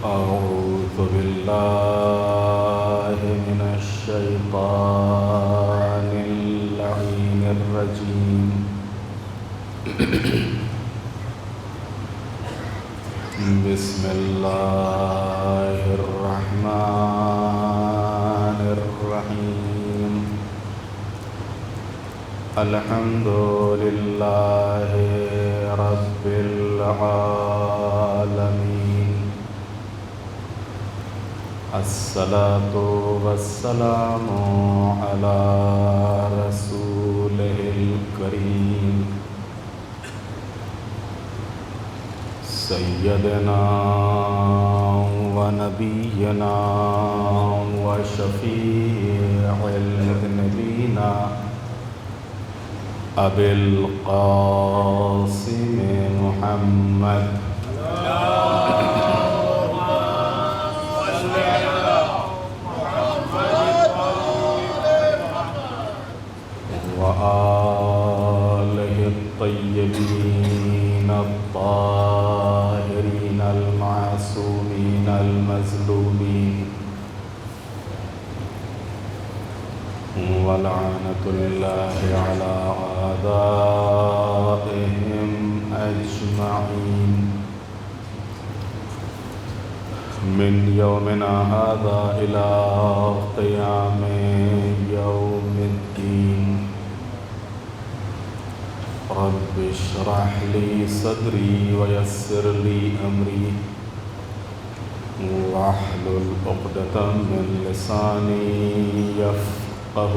أعوذ بالله من الشيطان اللعين الرجيم بسم الله الرحمن الرحيم الحمد لله رب العالمين الصلاة والسلام على رسوله الكريم سيدنا ونبينا وشفيع المذنبين أبي القاسم محمد وآله الطيبين الطاهرين المعصومين المظلومين ولعنة الله على أعدائهم أجمعين من يومنا هذا إلى قيام يوم الدين رب اشرح لي صدري ويسر لي أمري واحلل عقدة من لساني يفقه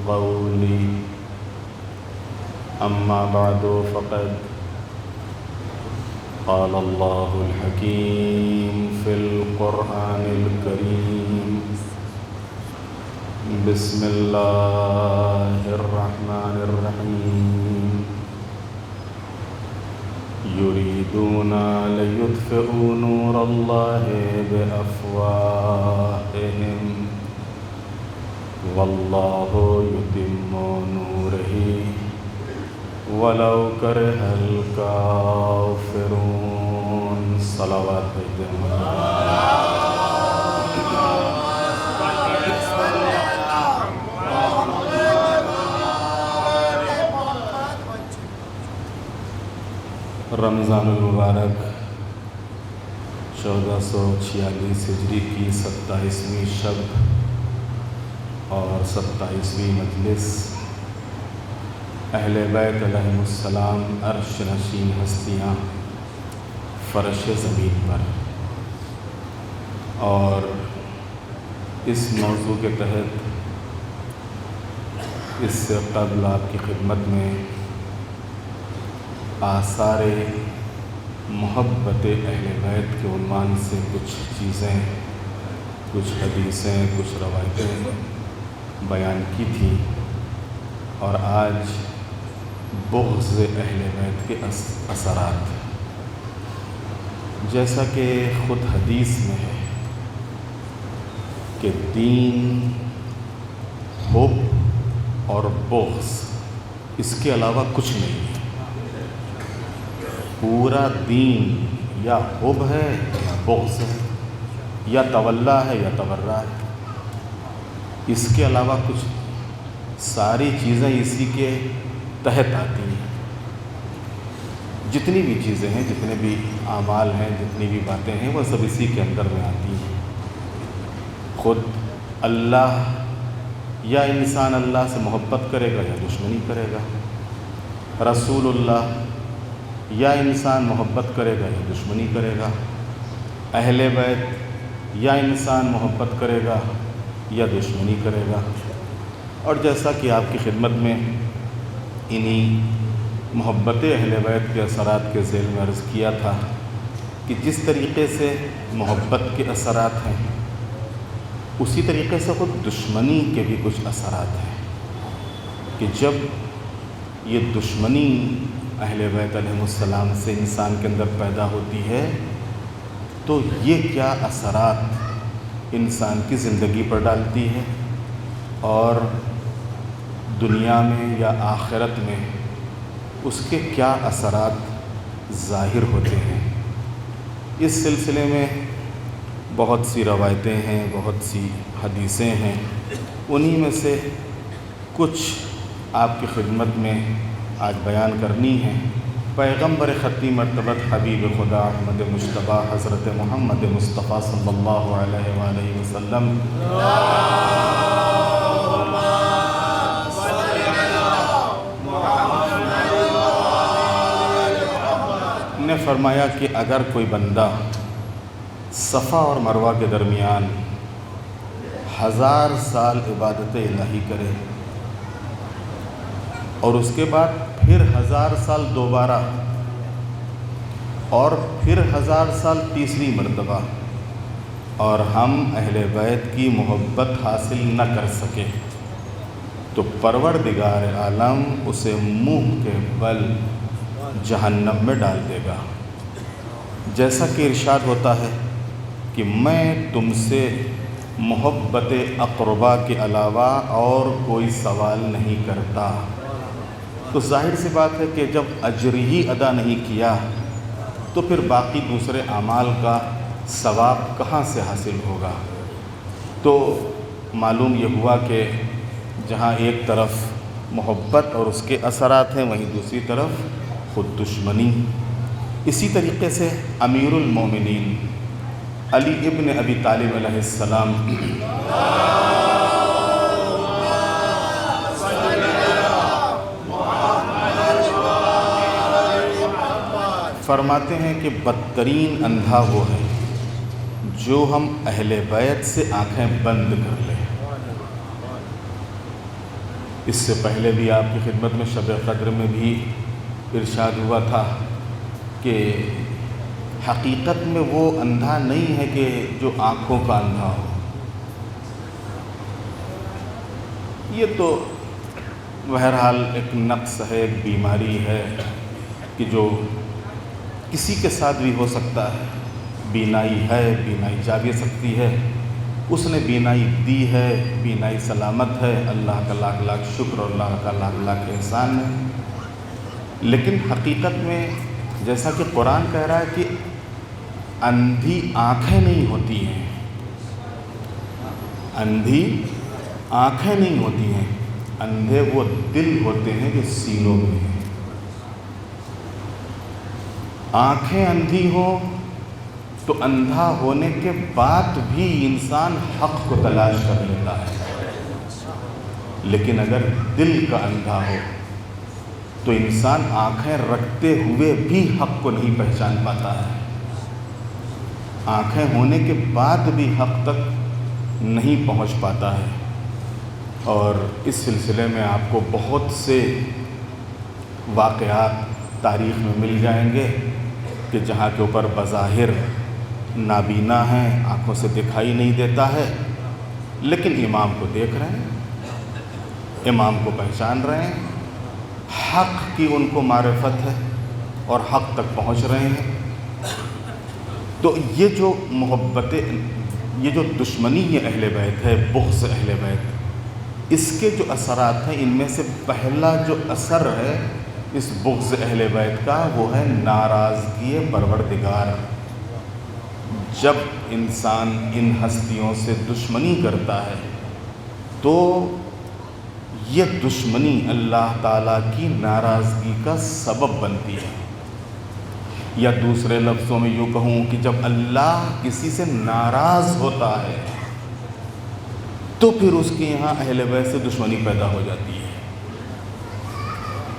قولي أما بعد فقد قال الله الحكيم في القرآن الكريم بسم الله الرحمن الرحيم يريدون ليطفئوا نور الله بأفواههم والله يتم نوره ولو كره الكافرون صلوات رمضان المبارک 1446 ہجری کی 27ویں شب اور 27ویں مجلس اہل بیت علیہم السلام عرش نشین ہستیاں فرش زمین پر، اور اس موضوع کے تحت اس سے قبل آپ کی خدمت میں آثار محبت اہل بیت کے عنوان سے کچھ چیزیں، کچھ حدیثیں، کچھ روایتیں بیان کی تھی، اور آج بغض اہل بیت کے اثرات، جیسا کہ خود حدیث میں ہے کہ دین، حب اور بغض، اس کے علاوہ کچھ نہیں ہے۔ پورا دین یا حب ہے یا بغض ہے، یا تولا ہے یا تورا ہے، اس کے علاوہ کچھ نہیں۔ ساری چیزیں اسی کے تحت آتی ہیں۔ جتنی بھی چیزیں ہیں، جتنے بھی اعمال ہیں، جتنی بھی باتیں ہیں، وہ سب اسی کے اندر میں آتی ہیں۔ خود اللہ، یا انسان اللہ سے محبت کرے گا یا دشمنی کرے گا، رسول اللہ، یا انسان محبت کرے گا یا دشمنی کرے گا، اہل بیت، یا انسان محبت کرے گا یا دشمنی کرے گا۔ اور جیسا کہ آپ کی خدمت میں انہی محبت اہل بیت کے اثرات کے ذیل میں عرض کیا تھا کہ جس طریقے سے محبت کے اثرات ہیں، اسی طریقے سے خود دشمنی کے بھی کچھ اثرات ہیں، کہ جب یہ دشمنی اہل بیت علیہ السلام سے انسان کے اندر پیدا ہوتی ہے تو یہ کیا اثرات انسان کی زندگی پر ڈالتی ہے، اور دنیا میں یا آخرت میں اس کے کیا اثرات ظاہر ہوتے ہیں۔ اس سلسلے میں بہت سی روایتیں ہیں، بہت سی حدیثیں ہیں، انہی میں سے کچھ آپ کی خدمت میں آج بیان کرنی ہے۔ پیغمبر ختم مرتبت حبیب خدا احمد مجتبیٰ حضرت محمد مصطفیٰ صلی اللہ علیہ وآلہ وسلم نے فرمایا کہ اگر کوئی بندہ صفا اور مروہ کے درمیان 1000 سال عبادت الہی کرے اور اس کے بعد پھر 1000 سال دوبارہ اور پھر 1000 سال تیسری مرتبہ اور ہم اہل بیت کی محبت حاصل نہ کر سکے تو پروردگار عالم اسے منہ کے بل جہنم میں ڈال دے گا۔ جیسا کہ ارشاد ہوتا ہے کہ میں تم سے محبت اقربا کے علاوہ اور کوئی سوال نہیں کرتا، تو ظاہر سی بات ہے کہ جب اجر ہی ادا نہیں کیا تو پھر باقی دوسرے اعمال کا ثواب کہاں سے حاصل ہوگا؟ تو معلوم یہ ہوا کہ جہاں ایک طرف محبت اور اس کے اثرات ہیں، وہیں دوسری طرف خود دشمنی۔ اسی طریقے سے امیر المومنین علی ابن ابی طالب علیہ السلام فرماتے ہیں کہ بدترین اندھا وہ ہے جو ہم اہل بیت سے آنکھیں بند کر لیں۔ اس سے پہلے بھی آپ کی خدمت میں شب قدر میں بھی ارشاد ہوا تھا کہ حقیقت میں وہ اندھا نہیں ہے کہ جو آنکھوں کا اندھا ہو، یہ تو بہرحال ایک نقص ہے، ایک بیماری ہے کہ جو کسی کے ساتھ بھی ہو سکتا ہے۔ بینائی ہے، بینائی جا بھی سکتی ہے، اس نے بینائی دی ہے، بینائی سلامت ہے، اللہ کا لاکھ لاکھ شکر اور اللہ کا لاکھ لاکھ احسان ہے۔ لیکن حقیقت میں جیسا کہ قرآن کہہ رہا ہے کہ اندھی آنکھیں نہیں ہوتی ہیں، اندھی آنکھیں نہیں ہوتی ہیں، اندھے وہ دل ہوتے ہیں جو سینوں میں ہیں۔ آنکھیں اندھی ہوں تو اندھا ہونے کے بعد بھی انسان حق کو تلاش کر لیتا ہے، لیکن اگر دل کا اندھا ہو تو انسان آنکھیں رکھتے ہوئے بھی حق کو نہیں پہچان پاتا ہے، آنکھیں ہونے کے بعد بھی حق تک نہیں پہنچ پاتا ہے۔ اور اس سلسلے میں آپ کو بہت سے واقعات تاریخ میں مل جائیں گے کہ جہاں کے اوپر بظاہر نابینا ہیں، آنکھوں سے دکھائی نہیں دیتا ہے، لیکن امام کو دیکھ رہے ہیں، امام کو پہچان رہے ہیں، حق کی ان کو معرفت ہے اور حق تک پہنچ رہے ہیں۔ تو یہ جو محبتیں، یہ جو دشمنی یہ اہل بیت ہے، بغض اہل بیت، اس کے جو اثرات ہیں ان میں سے پہلا جو اثر ہے اس بغض اہل بیت کا وہ ہے ناراضگی پروردگار۔ جب انسان ان ہستیوں سے دشمنی کرتا ہے تو یہ دشمنی اللہ تعالیٰ کی ناراضگی کا سبب بنتی ہے، یا دوسرے لفظوں میں یوں کہوں کہ جب اللہ کسی سے ناراض ہوتا ہے تو پھر اس کے یہاں اہل بیت سے دشمنی پیدا ہو جاتی ہے۔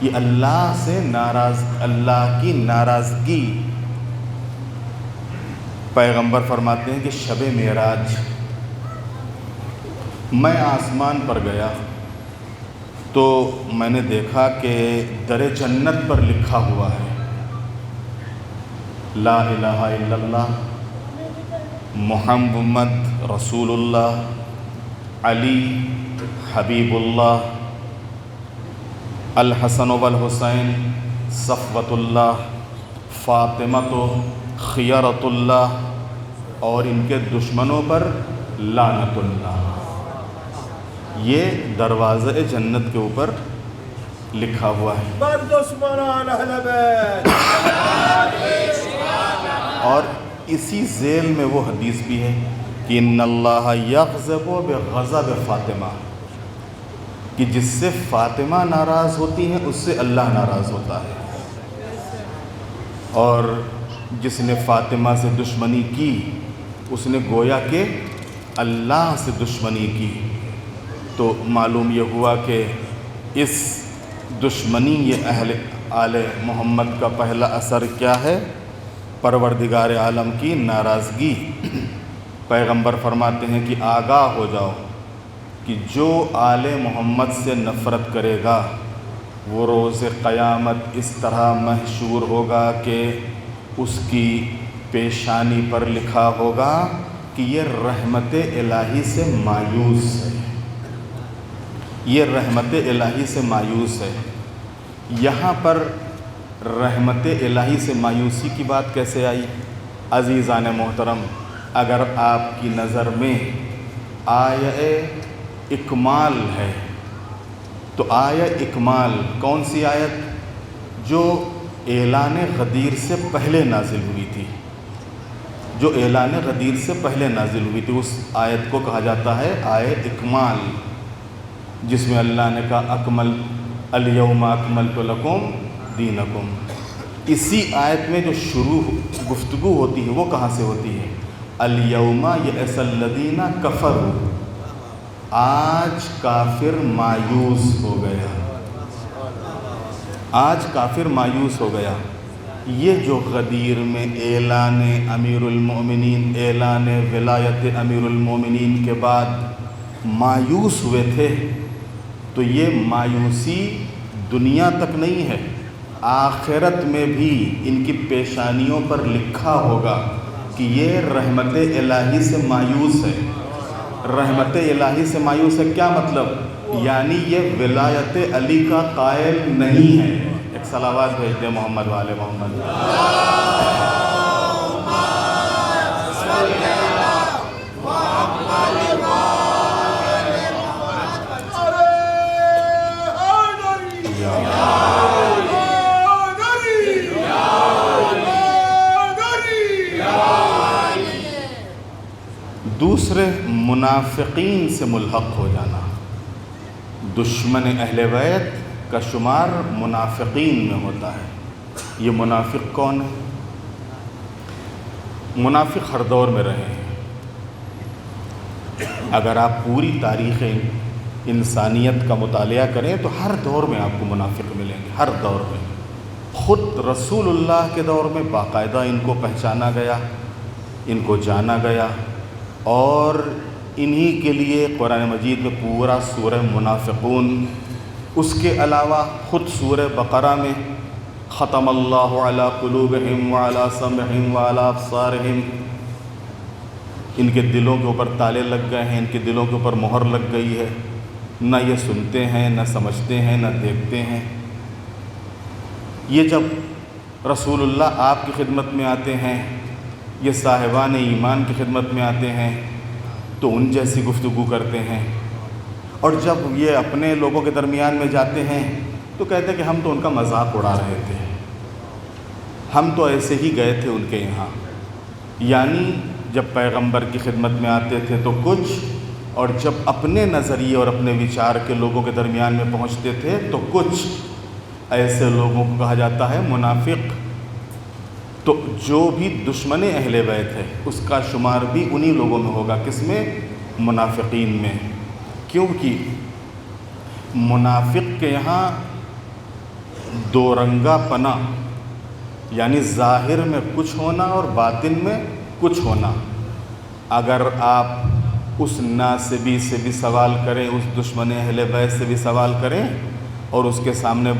یہ اللہ سے ناراض، اللہ کی ناراضگی، پیغمبر فرماتے ہیں کہ شب معراج میں آسمان پر گیا تو میں نے دیکھا کہ در جنت پر لکھا ہوا ہے لا الہ الا اللہ محمد رسول اللہ علی حبیب اللہ الحسن والحسین صفوۃ اللہ فاطمۃ خیرۃ اللہ اور ان کے دشمنوں پر لعنت اللہ۔ یہ دروازے جنت کے اوپر لکھا ہوا ہے، اور اسی ذیل میں وہ حدیث بھی ہے کہ ان اللہ یغضب بغضب فاطمہ، کہ جس سے فاطمہ ناراض ہوتی ہیں اس سے اللہ ناراض ہوتا ہے، اور جس نے فاطمہ سے دشمنی کی اس نے گویا کہ اللہ سے دشمنی کی۔ تو معلوم یہ ہوا کہ اس دشمنی یہ اہل آل محمد کا پہلا اثر کیا ہے؟ پروردگار عالم کی ناراضگی۔ پیغمبر فرماتے ہیں کہ آگاہ ہو جاؤ کہ جو آل محمد سے نفرت کرے گا وہ روز قیامت اس طرح محشور ہوگا کہ اس کی پیشانی پر لکھا ہوگا کہ یہ رحمت الہی سے مایوس ہے، یہ رحمت الہی سے مایوس ہے۔ یہاں پر رحمت الہی سے مایوسی کی بات کیسے آئی؟ عزیزان محترم، اگر آپ کی نظر میں آیہ اکمال ہے تو آیہ اکمال کون سی آیت؟ جو اعلان غدیر سے پہلے نازل ہوئی تھی، جو اعلان غدیر سے پہلے نازل ہوئی تھی، اس آیت کو کہا جاتا ہے آیہ اکمال، جس میں اللہ نے کہا الیوم اکملت لکم دینکم۔ اسی آیت میں جو شروع گفتگو ہوتی ہے وہ کہاں سے ہوتی ہے؟ الیوم یئس الذین کفروا، آج کافر مایوس ہو گیا، آج کافر مایوس ہو گیا۔ یہ جو غدیر میں اعلان امیر المؤمنین، اعلان ولایت امیر المؤمنین کے بعد مایوس ہوئے تھے، تو یہ مایوسی دنیا تک نہیں ہے، آخرت میں بھی ان کی پیشانیوں پر لکھا ہوگا کہ یہ رحمت الہی سے مایوس ہے۔ رحمت الہی سے مایوس ہے کیا مطلب؟ یعنی یہ ولایت علی کا قائل نہیں ہے۔ ایک صلوات بھیج دیں محمد والے محمد۔ دوسرے، منافقین سے ملحق ہو جانا۔ دشمن اہل بیت کا شمار منافقین میں ہوتا ہے۔ یہ منافق کون ہے؟ منافق ہر دور میں رہے ہیں۔ اگر آپ پوری تاریخ انسانیت کا مطالعہ کریں تو ہر دور میں آپ کو منافق ملیں گے، ہر دور میں۔ خود رسول اللہ کے دور میں باقاعدہ ان کو پہچانا گیا، ان کو جانا گیا، اور انہی کے لیے قرآن مجید میں پورا سورہ منافقون، اس کے علاوہ خود سورہ بقرہ میں ختم اللہ علی قلوبہم وعلی سمعہم وعلی ابصارہم، ان کے دلوں کے اوپر تالے لگ گئے ہیں، ان کے دلوں کے اوپر مہر لگ گئی ہے، نہ یہ سنتے ہیں، نہ سمجھتے ہیں، نہ دیکھتے ہیں۔ یہ جب رسول اللہ آپ کی خدمت میں آتے ہیں، یہ صاحبان ایمان کی خدمت میں آتے ہیں تو ان جیسی گفتگو کرتے ہیں، اور جب یہ اپنے لوگوں کے درمیان میں جاتے ہیں تو کہتے ہیں کہ ہم تو ان کا مذاق اڑا رہے تھے، ہم تو ایسے ہی گئے تھے ان کے یہاں۔ یعنی جب پیغمبر کی خدمت میں آتے تھے تو کچھ، اور جب اپنے نظریے اور اپنے وچار کے لوگوں کے درمیان میں پہنچتے تھے تو کچھ۔ ایسے لوگوں کو کہا جاتا ہے منافق۔ تو جو بھی دشمن اہل بیت ہے اس کا شمار بھی انہی لوگوں میں ہوگا، کس میں؟ منافقین میں۔ کیونکہ منافق کے یہاں دو رنگا پنا، یعنی ظاہر میں کچھ ہونا اور باطن میں کچھ ہونا۔ اگر آپ اس ناسبی سے بھی سوال کریں، اس دشمن اہل بیت سے بھی سوال کریں، اور اس کے سامنے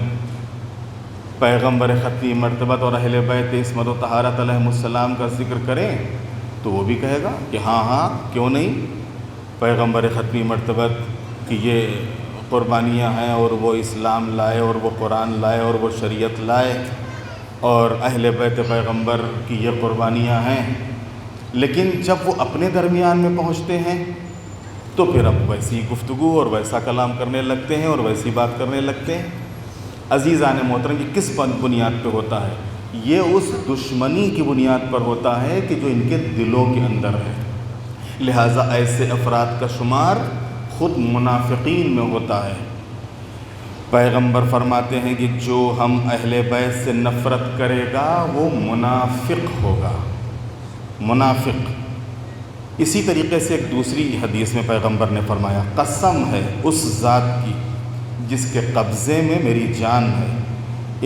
پیغمبر ختمی مرتبت اور اہل بیت عصمت و طہارت علیہم السلام کا ذکر کریں تو وہ بھی کہے گا کہ ہاں ہاں کیوں نہیں، پیغمبر ختمی مرتبت کی یہ قربانیاں ہیں، اور وہ اسلام لائے، اور وہ قرآن لائے، اور وہ شریعت لائے، اور اہل بیت پیغمبر کی یہ قربانیاں ہیں۔ لیکن جب وہ اپنے درمیان میں پہنچتے ہیں تو پھر اب ویسی گفتگو اور ویسا کلام کرنے لگتے ہیں اور ویسی بات کرنے لگتے ہیں۔ عزیزان محترم، یہ کس بنیاد پہ ہوتا ہے؟ یہ اس دشمنی کی بنیاد پر ہوتا ہے کہ جو ان کے دلوں کے اندر ہے۔ لہٰذا ایسے افراد کا شمار خود منافقین میں ہوتا ہے۔ پیغمبر فرماتے ہیں کہ جو ہم اہل بیت سے نفرت کرے گا وہ منافق ہوگا، منافق۔ اسی طریقے سے ایک دوسری حدیث میں پیغمبر نے فرمایا، قسم ہے اس ذات کی جس کے قبضے میں میری جان ہے،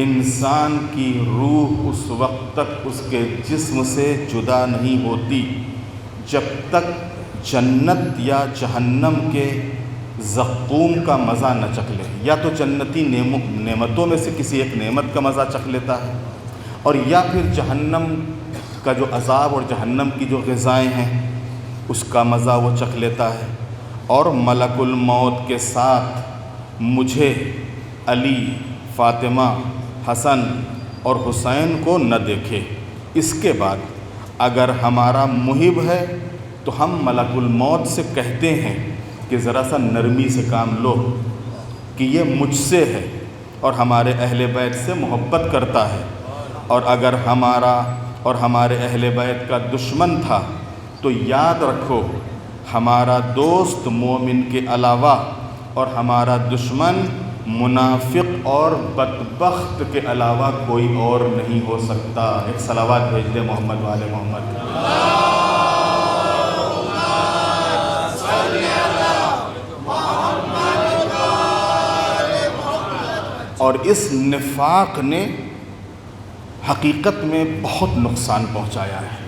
انسان کی روح اس وقت تک اس کے جسم سے جدا نہیں ہوتی جب تک جنت یا جہنم کے زقوم کا مزہ نہ چکھ لے۔ یا تو جنتی نعمتوں میں سے کسی ایک نعمت کا مزہ چکھ لیتا ہے، اور یا پھر جہنم کا جو عذاب اور جہنم کی جو غذائیں ہیں اس کا مزہ وہ چکھ لیتا ہے، اور ملک الموت کے ساتھ مجھے، علی، فاطمہ، حسن اور حسین کو نہ دیکھے۔ اس کے بعد اگر ہمارا محب ہے تو ہم ملک الموت سے کہتے ہیں کہ ذرا سا نرمی سے کام لو، کہ یہ مجھ سے ہے اور ہمارے اہل بیت سے محبت کرتا ہے، اور اگر ہمارا اور ہمارے اہل بیت کا دشمن تھا تو یاد رکھو ہمارا دوست مومن کے علاوہ اور ہمارا دشمن منافق اور بدبخت کے علاوہ کوئی اور نہیں ہو سکتا۔ ایک صلوات بھیج دے محمد والے محمد۔ اور اس نفاق نے حقیقت میں بہت نقصان پہنچایا ہے۔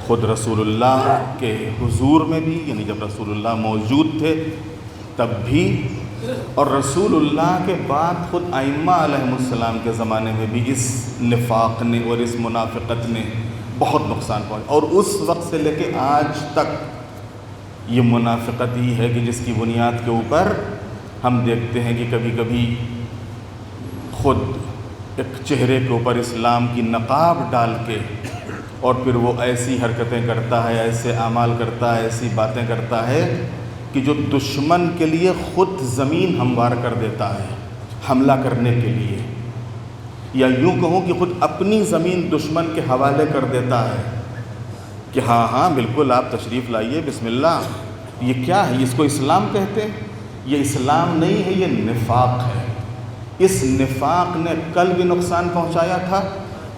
خود رسول اللہ کے حضور میں بھی، یعنی جب رسول اللہ موجود تھے تب بھی، اور رسول اللہ کے بعد خود ائمہ علیہ السلام کے زمانے میں بھی اس نفاق نے اور اس منافقت نے بہت نقصان پہنچایا، اور اس وقت سے لے کے آج تک یہ منافقت ہی ہے کہ جس کی بنیاد کے اوپر ہم دیکھتے ہیں کہ کبھی کبھی خود ایک چہرے کے اوپر اسلام کی نقاب ڈال کے اور پھر وہ ایسی حرکتیں کرتا ہے، ایسے اعمال کرتا ہے، ایسی باتیں کرتا ہے کہ جو دشمن کے لیے خود زمین ہموار کر دیتا ہے حملہ کرنے کے لیے، یا یوں کہوں کہ خود اپنی زمین دشمن کے حوالے کر دیتا ہے کہ ہاں ہاں بالکل آپ تشریف لائیے، بسم اللہ۔ یہ کیا ہے؟ اس کو اسلام کہتے ہیں؟ یہ اسلام نہیں ہے، یہ نفاق ہے۔ اس نفاق نے کل بھی نقصان پہنچایا تھا،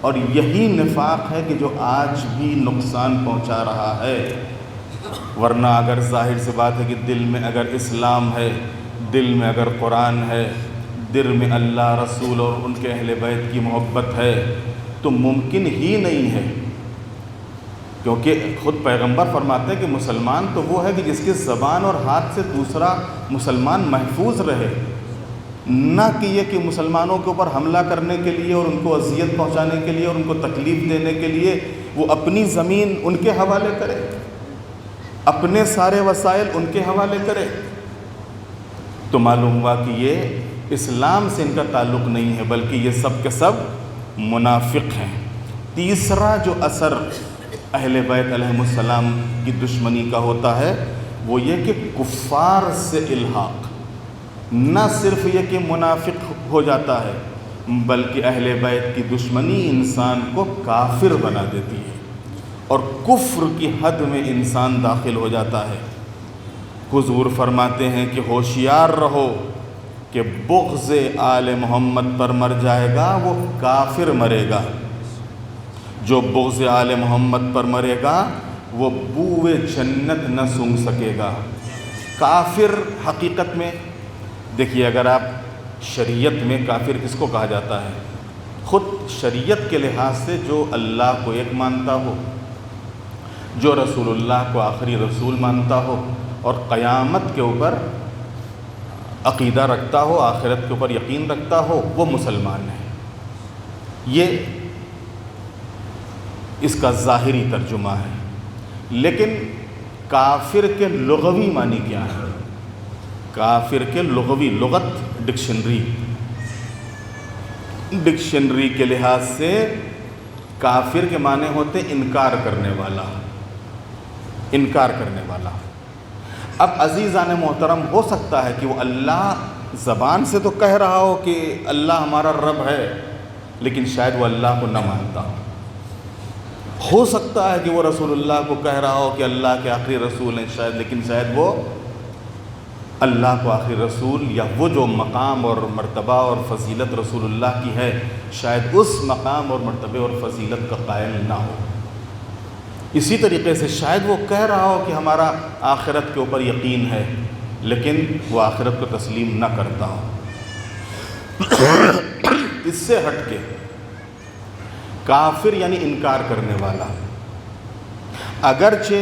اور یہی نفاق ہے کہ جو آج بھی نقصان پہنچا رہا ہے۔ ورنہ اگر ظاہر سی بات ہے کہ دل میں اگر اسلام ہے، دل میں اگر قرآن ہے، دل میں اللہ، رسول اور ان کے اہل بیت کی محبت ہے تو ممکن ہی نہیں ہے، کیونکہ خود پیغمبر فرماتے ہیں کہ مسلمان تو وہ ہے کہ جس کی زبان اور ہاتھ سے دوسرا مسلمان محفوظ رہے، نہ کہ یہ کہ مسلمانوں کے اوپر حملہ کرنے کے لیے اور ان کو اذیت پہنچانے کے لیے اور ان کو تکلیف دینے کے لیے وہ اپنی زمین ان کے حوالے کرے، اپنے سارے وسائل ان کے حوالے کرے۔ تو معلوم ہوا کہ یہ اسلام سے ان کا تعلق نہیں ہے، بلکہ یہ سب کے سب منافق ہیں۔ تیسرا جو اثر اہل بیت علیہ السلام کی دشمنی کا ہوتا ہے وہ یہ کہ کفار سے الحاق، نہ صرف یہ کہ منافق ہو جاتا ہے بلکہ اہل بیت کی دشمنی انسان کو کافر بنا دیتی ہے، اور کفر کی حد میں انسان داخل ہو جاتا ہے۔ حضور فرماتے ہیں کہ ہوشیار رہو کہ بغض آل محمد پر مر جائے گا وہ کافر مرے گا، جو بغض آل محمد پر مرے گا وہ بوئے جنت نہ سونگھ سکے گا۔ کافر حقیقت میں دیکھیے، اگر آپ شریعت میں کافر کس کو کہا جاتا ہے؟ خود شریعت کے لحاظ سے جو اللہ کو ایک مانتا ہو، جو رسول اللہ کو آخری رسول مانتا ہو اور قیامت کے اوپر عقیدہ رکھتا ہو، آخرت کے اوپر یقین رکھتا ہو، وہ مسلمان ہے۔ یہ اس کا ظاہری ترجمہ ہے، لیکن کافر کے لغوی معنی کیا ہے؟ کافر کے لغوی، لغت ڈکشنری کے لحاظ سے کافر کے معنی ہوتے انکار کرنے والا، انکار کرنے والا۔ اب عزیزان محترم، ہو سکتا ہے کہ وہ اللہ زبان سے تو کہہ رہا ہو کہ اللہ ہمارا رب ہے، لیکن شاید وہ اللہ کو نہ مانتا ہو سکتا ہے کہ وہ رسول اللہ کو کہہ رہا ہو کہ اللہ کے آخری رسول ہیں شاید، لیکن شاید وہ اللہ کو آخری رسول یا وہ جو مقام اور مرتبہ اور فضیلت رسول اللہ کی ہے شاید اس مقام اور مرتبے اور فضیلت کا قائل نہ ہو۔ اسی طریقے سے شاید وہ کہہ رہا ہو کہ ہمارا آخرت کے اوپر یقین ہے، لیکن وہ آخرت کو تسلیم نہ کرتا ہو۔ اس سے ہٹ کے کافر یعنی انکار کرنے والا، اگرچہ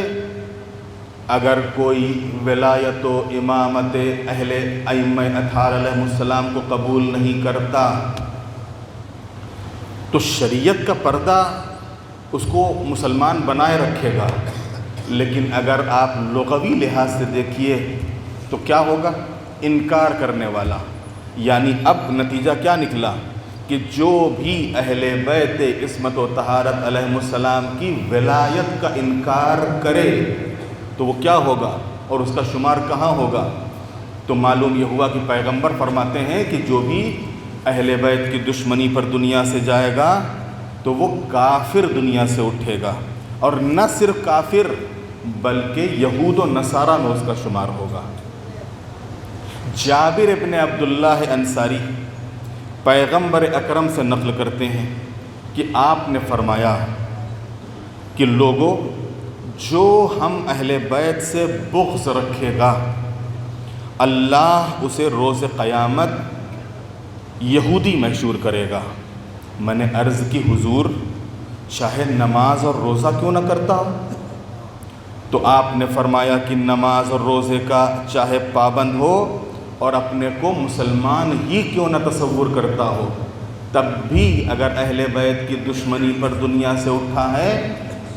اگر کوئی ولایت و امامت اہل ائمہ اطہار علیہ السلام کو قبول نہیں کرتا تو شریعت کا پردہ اس کو مسلمان بنائے رکھے گا، لیکن اگر آپ لغوی لحاظ سے دیکھیے تو کیا ہوگا؟ انکار کرنے والا۔ یعنی اب نتیجہ کیا نکلا کہ جو بھی اہل بیت عصمت و طہارت علیہ السلام کی ولایت کا انکار کرے تو وہ کیا ہوگا اور اس کا شمار کہاں ہوگا؟ تو معلوم یہ ہوا کہ پیغمبر فرماتے ہیں کہ جو بھی اہل بیت کی دشمنی پر دنیا سے جائے گا تو وہ کافر دنیا سے اٹھے گا، اور نہ صرف کافر بلکہ یہود و نصارہ میں اس کا شمار ہوگا۔ جابر ابن عبداللہ انصاری پیغمبر اکرم سے نقل کرتے ہیں کہ آپ نے فرمایا کہ لوگوں، جو ہم اہل بیت سے بغض رکھے گا اللہ اسے روز قیامت یہودی محشور کرے گا۔ میں نے عرض کی حضور چاہے نماز اور روزہ کیوں نہ کرتا ہو؟ تو آپ نے فرمایا کہ نماز اور روزے کا چاہے پابند ہو اور اپنے کو مسلمان ہی کیوں نہ تصور کرتا ہو، تب بھی اگر اہل بیت کی دشمنی پر دنیا سے اٹھا ہے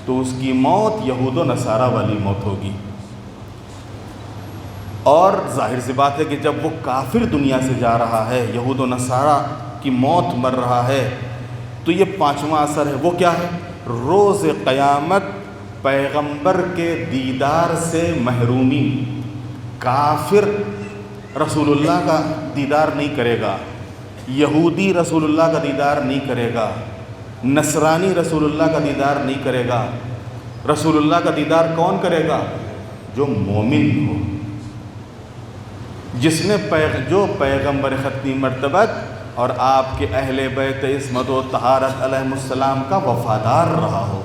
تو اس کی موت یہود و نصارہ والی موت ہوگی۔ اور ظاہر سی بات ہے کہ جب وہ کافر دنیا سے جا رہا ہے، یہود و نصارہ کی موت مر رہا ہے، تو یہ پانچواں اثر ہے۔ وہ کیا ہے؟ روز قیامت پیغمبر کے دیدار سے محرومی۔ کافر رسول اللہ کا دیدار نہیں کرے گا، یہودی رسول اللہ کا دیدار نہیں کرے گا، نصرانی رسول اللہ کا دیدار نہیں کرے گا۔ رسول اللہ کا دیدار کون کرے گا؟ جو مومن ہو، جس نے جو پیغمبر ختمی مرتبت اور آپ کے اہل بیت عصمت و طہارت علیہ السلام کا وفادار رہا ہو،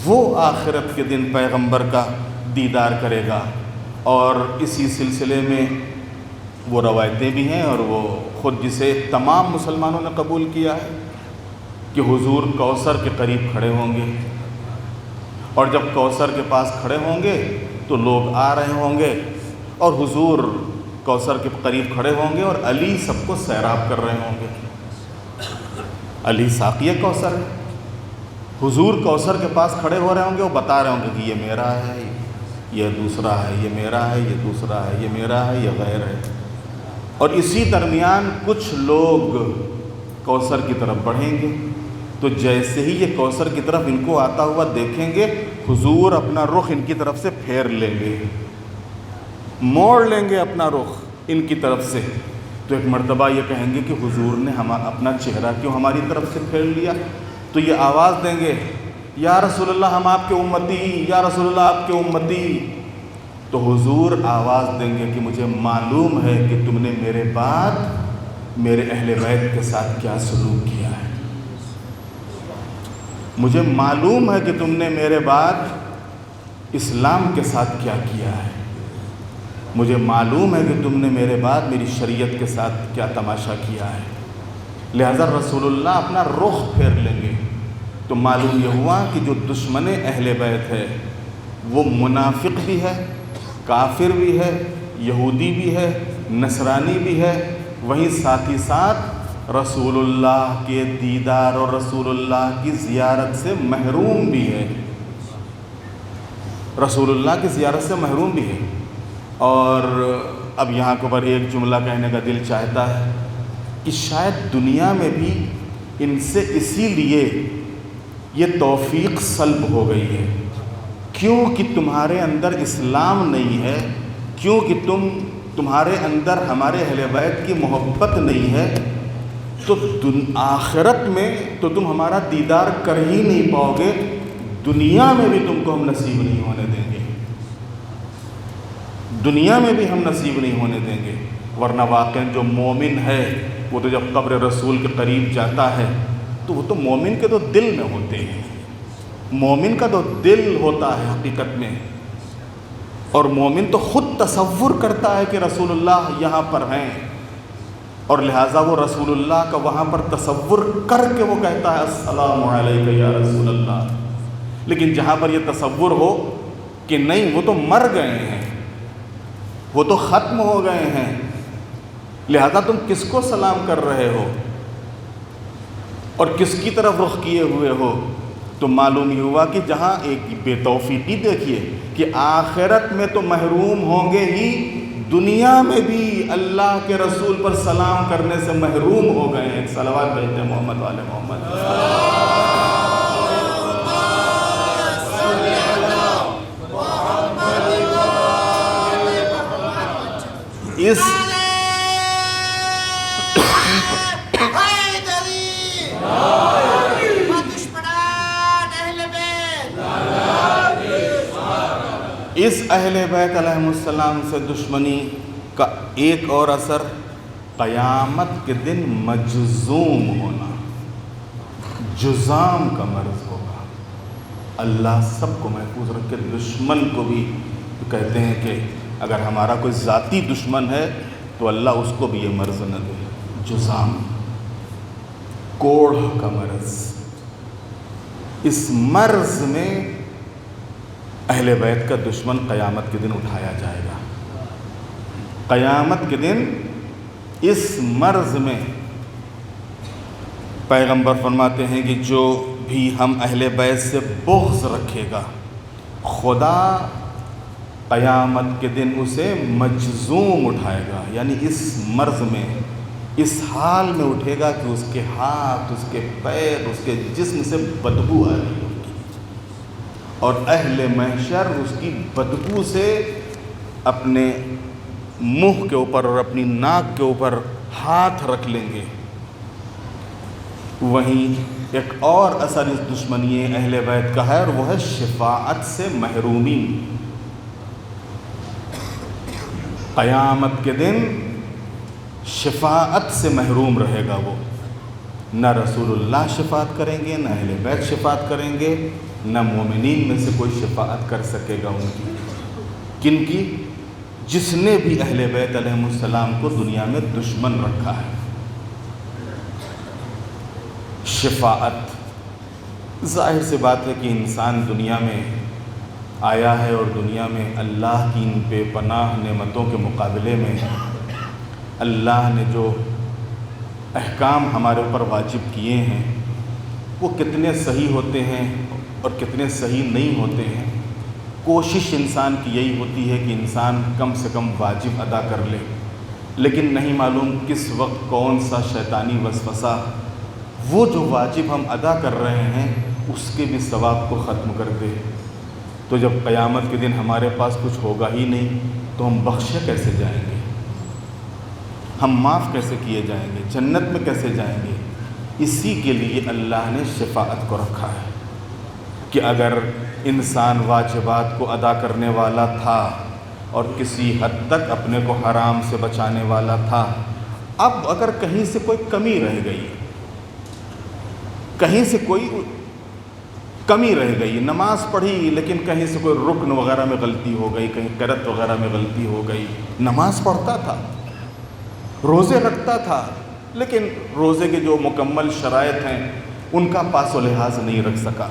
وہ آخرت کے دن پیغمبر کا دیدار کرے گا۔ اور اسی سلسلے میں وہ روایتیں بھی ہیں، اور وہ خود جسے تمام مسلمانوں نے قبول کیا ہے کہ حضور کوثر کے قریب کھڑے ہوں گے، اور جب کوثر کے پاس کھڑے ہوں گے تو لوگ آ رہے ہوں گے اور حضور کوثر کے قریب کھڑے ہوں گے اور علی سب کو سیراب کر رہے ہوں گے۔ علی ساقی کوثر ہے، حضور کوثر کے پاس کھڑے ہو رہے ہوں گے، وہ بتا رہے ہوں گے کہ یہ میرا ہے، یہ دوسرا ہے، یہ میرا ہے، یہ دوسرا ہے، یہ میرا ہے، یہ غیر ہے۔ اور اسی درمیان کچھ لوگ کوثر کی طرف بڑھیں گے، تو جیسے ہی یہ کوثر کی طرف ان کو آتا ہوا دیکھیں گے، حضور اپنا رخ ان کی طرف سے پھیر لیں گے، موڑ لیں گے اپنا رخ ان کی طرف سے۔ تو ایک مرتبہ یہ کہیں گے کہ حضور نے اپنا چہرہ کیوں ہماری طرف سے پھیر لیا؟ تو یہ آواز دیں گے، یا رسول اللہ ہم آپ کے امتی، یا رسول اللہ آپ کے امتی۔ تو حضور آواز دیں گے کہ مجھے معلوم ہے کہ تم نے میرے بعد میرے اہل بیت کے ساتھ کیا سلوک کیا ہے، مجھے معلوم ہے کہ تم نے میرے بعد اسلام کے ساتھ کیا کیا ہے، مجھے معلوم ہے کہ تم نے میرے بعد میری شریعت کے ساتھ کیا تماشا کیا ہے۔ لہذا رسول اللہ اپنا رخ پھیر لیں گے۔ تو معلوم یہ ہوا کہ جو دشمن اہل بیت ہے وہ منافق بھی ہے، کافر بھی ہے، یہودی بھی ہے، نصرانی بھی ہے، وہیں ساتھ ہی ساتھ رسول اللہ کے دیدار اور رسول اللہ کی زیارت سے محروم بھی ہے، رسول اللہ کی زیارت سے محروم بھی ہے۔ اور اب یہاں پر ایک جملہ کہنے کا دل چاہتا ہے کہ شاید دنیا میں بھی ان سے اسی لیے یہ توفیق سلب ہو گئی ہے، کیونکہ تمہارے اندر اسلام نہیں ہے، کیونکہ تمہارے اندر ہمارے اہل بیت کی محبت نہیں ہے، تو آخرت میں تو تم ہمارا دیدار کر ہی نہیں پاؤ گے، دنیا میں بھی تم کو ہم نصیب نہیں ہونے دیں گے، دنیا میں بھی ہم نصیب نہیں ہونے دیں گے۔ ورنہ واقعاً جو مومن ہے وہ تو جب قبر رسول کے قریب جاتا ہے تو وہ تو مومن کے تو دل میں ہوتے ہیں، مومن کا تو دل ہوتا ہے حقیقت میں، اور مومن تو خود تصور کرتا ہے کہ رسول اللہ یہاں پر ہیں، اور لہٰذا وہ رسول اللہ کا وہاں پر تصور کر کے وہ کہتا ہے السلام علیکم یا رسول اللہ۔ لیکن جہاں پر یہ تصور ہو کہ نہیں وہ تو مر گئے ہیں، وہ تو ختم ہو گئے ہیں، لہذا تم کس کو سلام کر رہے ہو اور کس کی طرف رخ کیے ہوئے ہو، تو معلوم یہ ہوا کہ جہاں ایک بے توفیقی دیکھیے کہ آخرت میں تو محروم ہوں گے ہی، دنیا میں بھی اللہ کے رسول پر سلام کرنے سے محروم ہو گئے ہیں۔ صلوات بھیجتے ہیں محمد والے محمد۔ اس اہل بیت علیہ السلام سے دشمنی کا ایک اور اثر قیامت کے دن مجزوم ہونا، جزام کا مرض ہوگا۔ اللہ سب کو محفوظ رکھے، دشمن کو بھی کہتے ہیں کہ اگر ہمارا کوئی ذاتی دشمن ہے تو اللہ اس کو بھی یہ مرض نہ دے، جزام، کوڑھ کا مرض۔ اس مرض میں اہل بیت کا دشمن قیامت کے دن اٹھایا جائے گا۔ قیامت کے دن اس مرض میں پیغمبر فرماتے ہیں کہ جو بھی ہم اہل بیت سے بغض رکھے گا، خدا قیامت کے دن اسے مجزوم اٹھائے گا، یعنی اس مرض میں، اس حال میں اٹھے گا کہ اس کے ہاتھ، اس کے پیر، اس کے جسم سے بدبو آ رہی ہوگی، اور اہل محشر اس کی بدبو سے اپنے منہ کے اوپر اور اپنی ناک کے اوپر ہاتھ رکھ لیں گے۔ وہیں ایک اور اثر اس دشمنی اہل بیت کا ہے، اور وہ ہے شفاعت سے محرومی۔ قیامت کے دن شفاعت سے محروم رہے گا وہ، نہ رسول اللہ شفاعت کریں گے، نہ اہل بیت شفاعت کریں گے، نہ مومنین میں سے کوئی شفاعت کر سکے گا ان کی۔ کن کی؟ جس نے بھی اہل بیت علیہ السلام کو دنیا میں دشمن رکھا ہے۔ شفاعت، ظاہر سی بات ہے کہ انسان دنیا میں آیا ہے اور دنیا میں اللہ کی ان بے پناہ نعمتوں کے مقابلے میں اللہ نے جو احکام ہمارے اوپر واجب کیے ہیں وہ کتنے صحیح ہوتے ہیں اور کتنے صحیح نہیں ہوتے ہیں۔ کوشش انسان کی یہی ہوتی ہے کہ انسان کم سے کم واجب ادا کر لے، لیکن نہیں معلوم کس وقت کون سا شیطانی وسوسہ وہ جو واجب ہم ادا کر رہے ہیں اس کے بھی ثواب کو ختم کر دے۔ تو جب قیامت کے دن ہمارے پاس کچھ ہوگا ہی نہیں تو ہم بخشے کیسے جائیں گے، ہم معاف کیسے کیے جائیں گے، جنت میں کیسے جائیں گے؟ اسی کے لیے اللہ نے شفاعت کو رکھا ہے کہ اگر انسان واجبات کو ادا کرنے والا تھا اور کسی حد تک اپنے کو حرام سے بچانے والا تھا، اب اگر کہیں سے کوئی کمی رہ گئی، کہیں سے کوئی کمی رہ گئی، نماز پڑھی لیکن کہیں سے کوئی رکن وغیرہ میں غلطی ہو گئی، کہیں قرأت وغیرہ میں غلطی ہو گئی، نماز پڑھتا تھا، روزے رکھتا تھا، لیکن روزے کے جو مکمل شرائط ہیں ان کا پاس و لحاظ نہیں رکھ سکا۔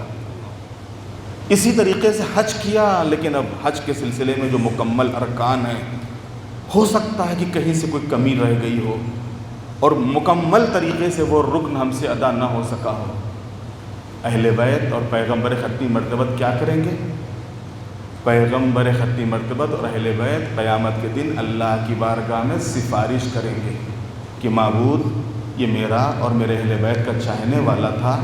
اسی طریقے سے حج کیا، لیکن اب حج کے سلسلے میں جو مکمل ارکان ہیں ہو سکتا ہے کہ کہیں سے کوئی کمی رہ گئی ہو اور مکمل طریقے سے وہ رکن ہم سے ادا نہ ہو سکا ہو۔ اہل بیت اور پیغمبر ختمی مرتبت کیا کریں گے؟ پیغمبر ختمی مرتبت اور اہل بیت قیامت کے دن اللہ کی بارگاہ میں سفارش کریں گے کہ معبود یہ میرا اور میرے اہل بیت کا چاہنے والا تھا،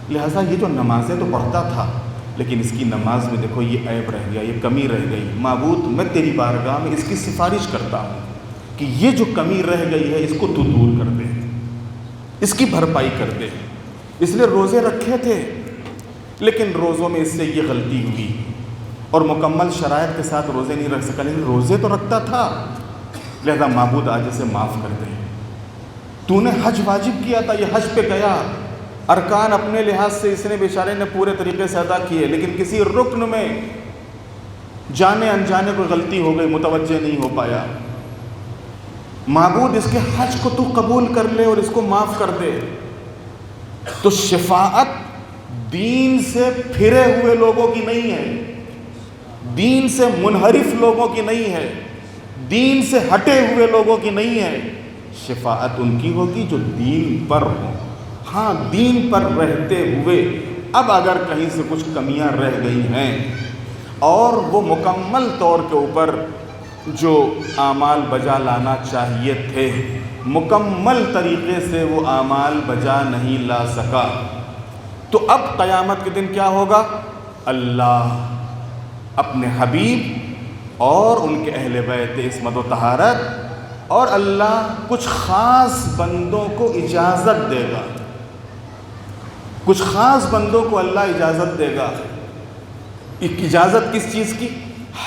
لہٰذا یہ جو نمازیں تو پڑھتا تھا لیکن اس کی نماز میں دیکھو یہ عیب رہ گیا، یہ کمی رہ گئی، معبود میں تیری بارگاہ میں اس کی سفارش کرتا ہوں کہ یہ جو کمی رہ گئی ہے اس کو تو دور کر دے۔ اس کی بھرپائی کر دے. اس لیے روزے رکھے تھے لیکن روزوں میں اس سے یہ غلطی ہوئی اور مکمل شرائط کے ساتھ روزے نہیں رکھ سکا، لیکن روزے تو رکھتا تھا. لہذا معبود آج اسے معاف کر دے. تو نے حج واجب کیا تھا، یہ حج پہ گیا، ارکان اپنے لحاظ سے اس نے بیچارے نے پورے طریقے سے ادا کیے، لیکن کسی رکن میں جانے انجانے کو غلطی ہو گئی، متوجہ نہیں ہو پایا. معبود اس کے حج کو تو قبول کر لے اور اس کو معاف کر دے. تو شفاعت دین سے پھرے ہوئے لوگوں کی نہیں ہے، دین سے منحرف لوگوں کی نہیں ہے، دین سے ہٹے ہوئے لوگوں کی نہیں ہے. شفاعت ان کی ہوگی جو دین پر ہوں. ہاں دین پر رہتے ہوئے اب اگر کہیں سے کچھ کمیاں رہ گئی ہیں اور وہ مکمل طور کے اوپر جو اعمال بجا لانا چاہیے تھے مکمل طریقے سے وہ اعمال بجا نہیں لا سکا، تو اب قیامت کے دن کیا ہوگا؟ اللہ اپنے حبیب اور ان کے اہل بیت عصمت و طہارت اور اللہ کچھ خاص بندوں کو اجازت دے گا. کچھ خاص بندوں کو اللہ اجازت دے گا. اجازت کس چیز کی؟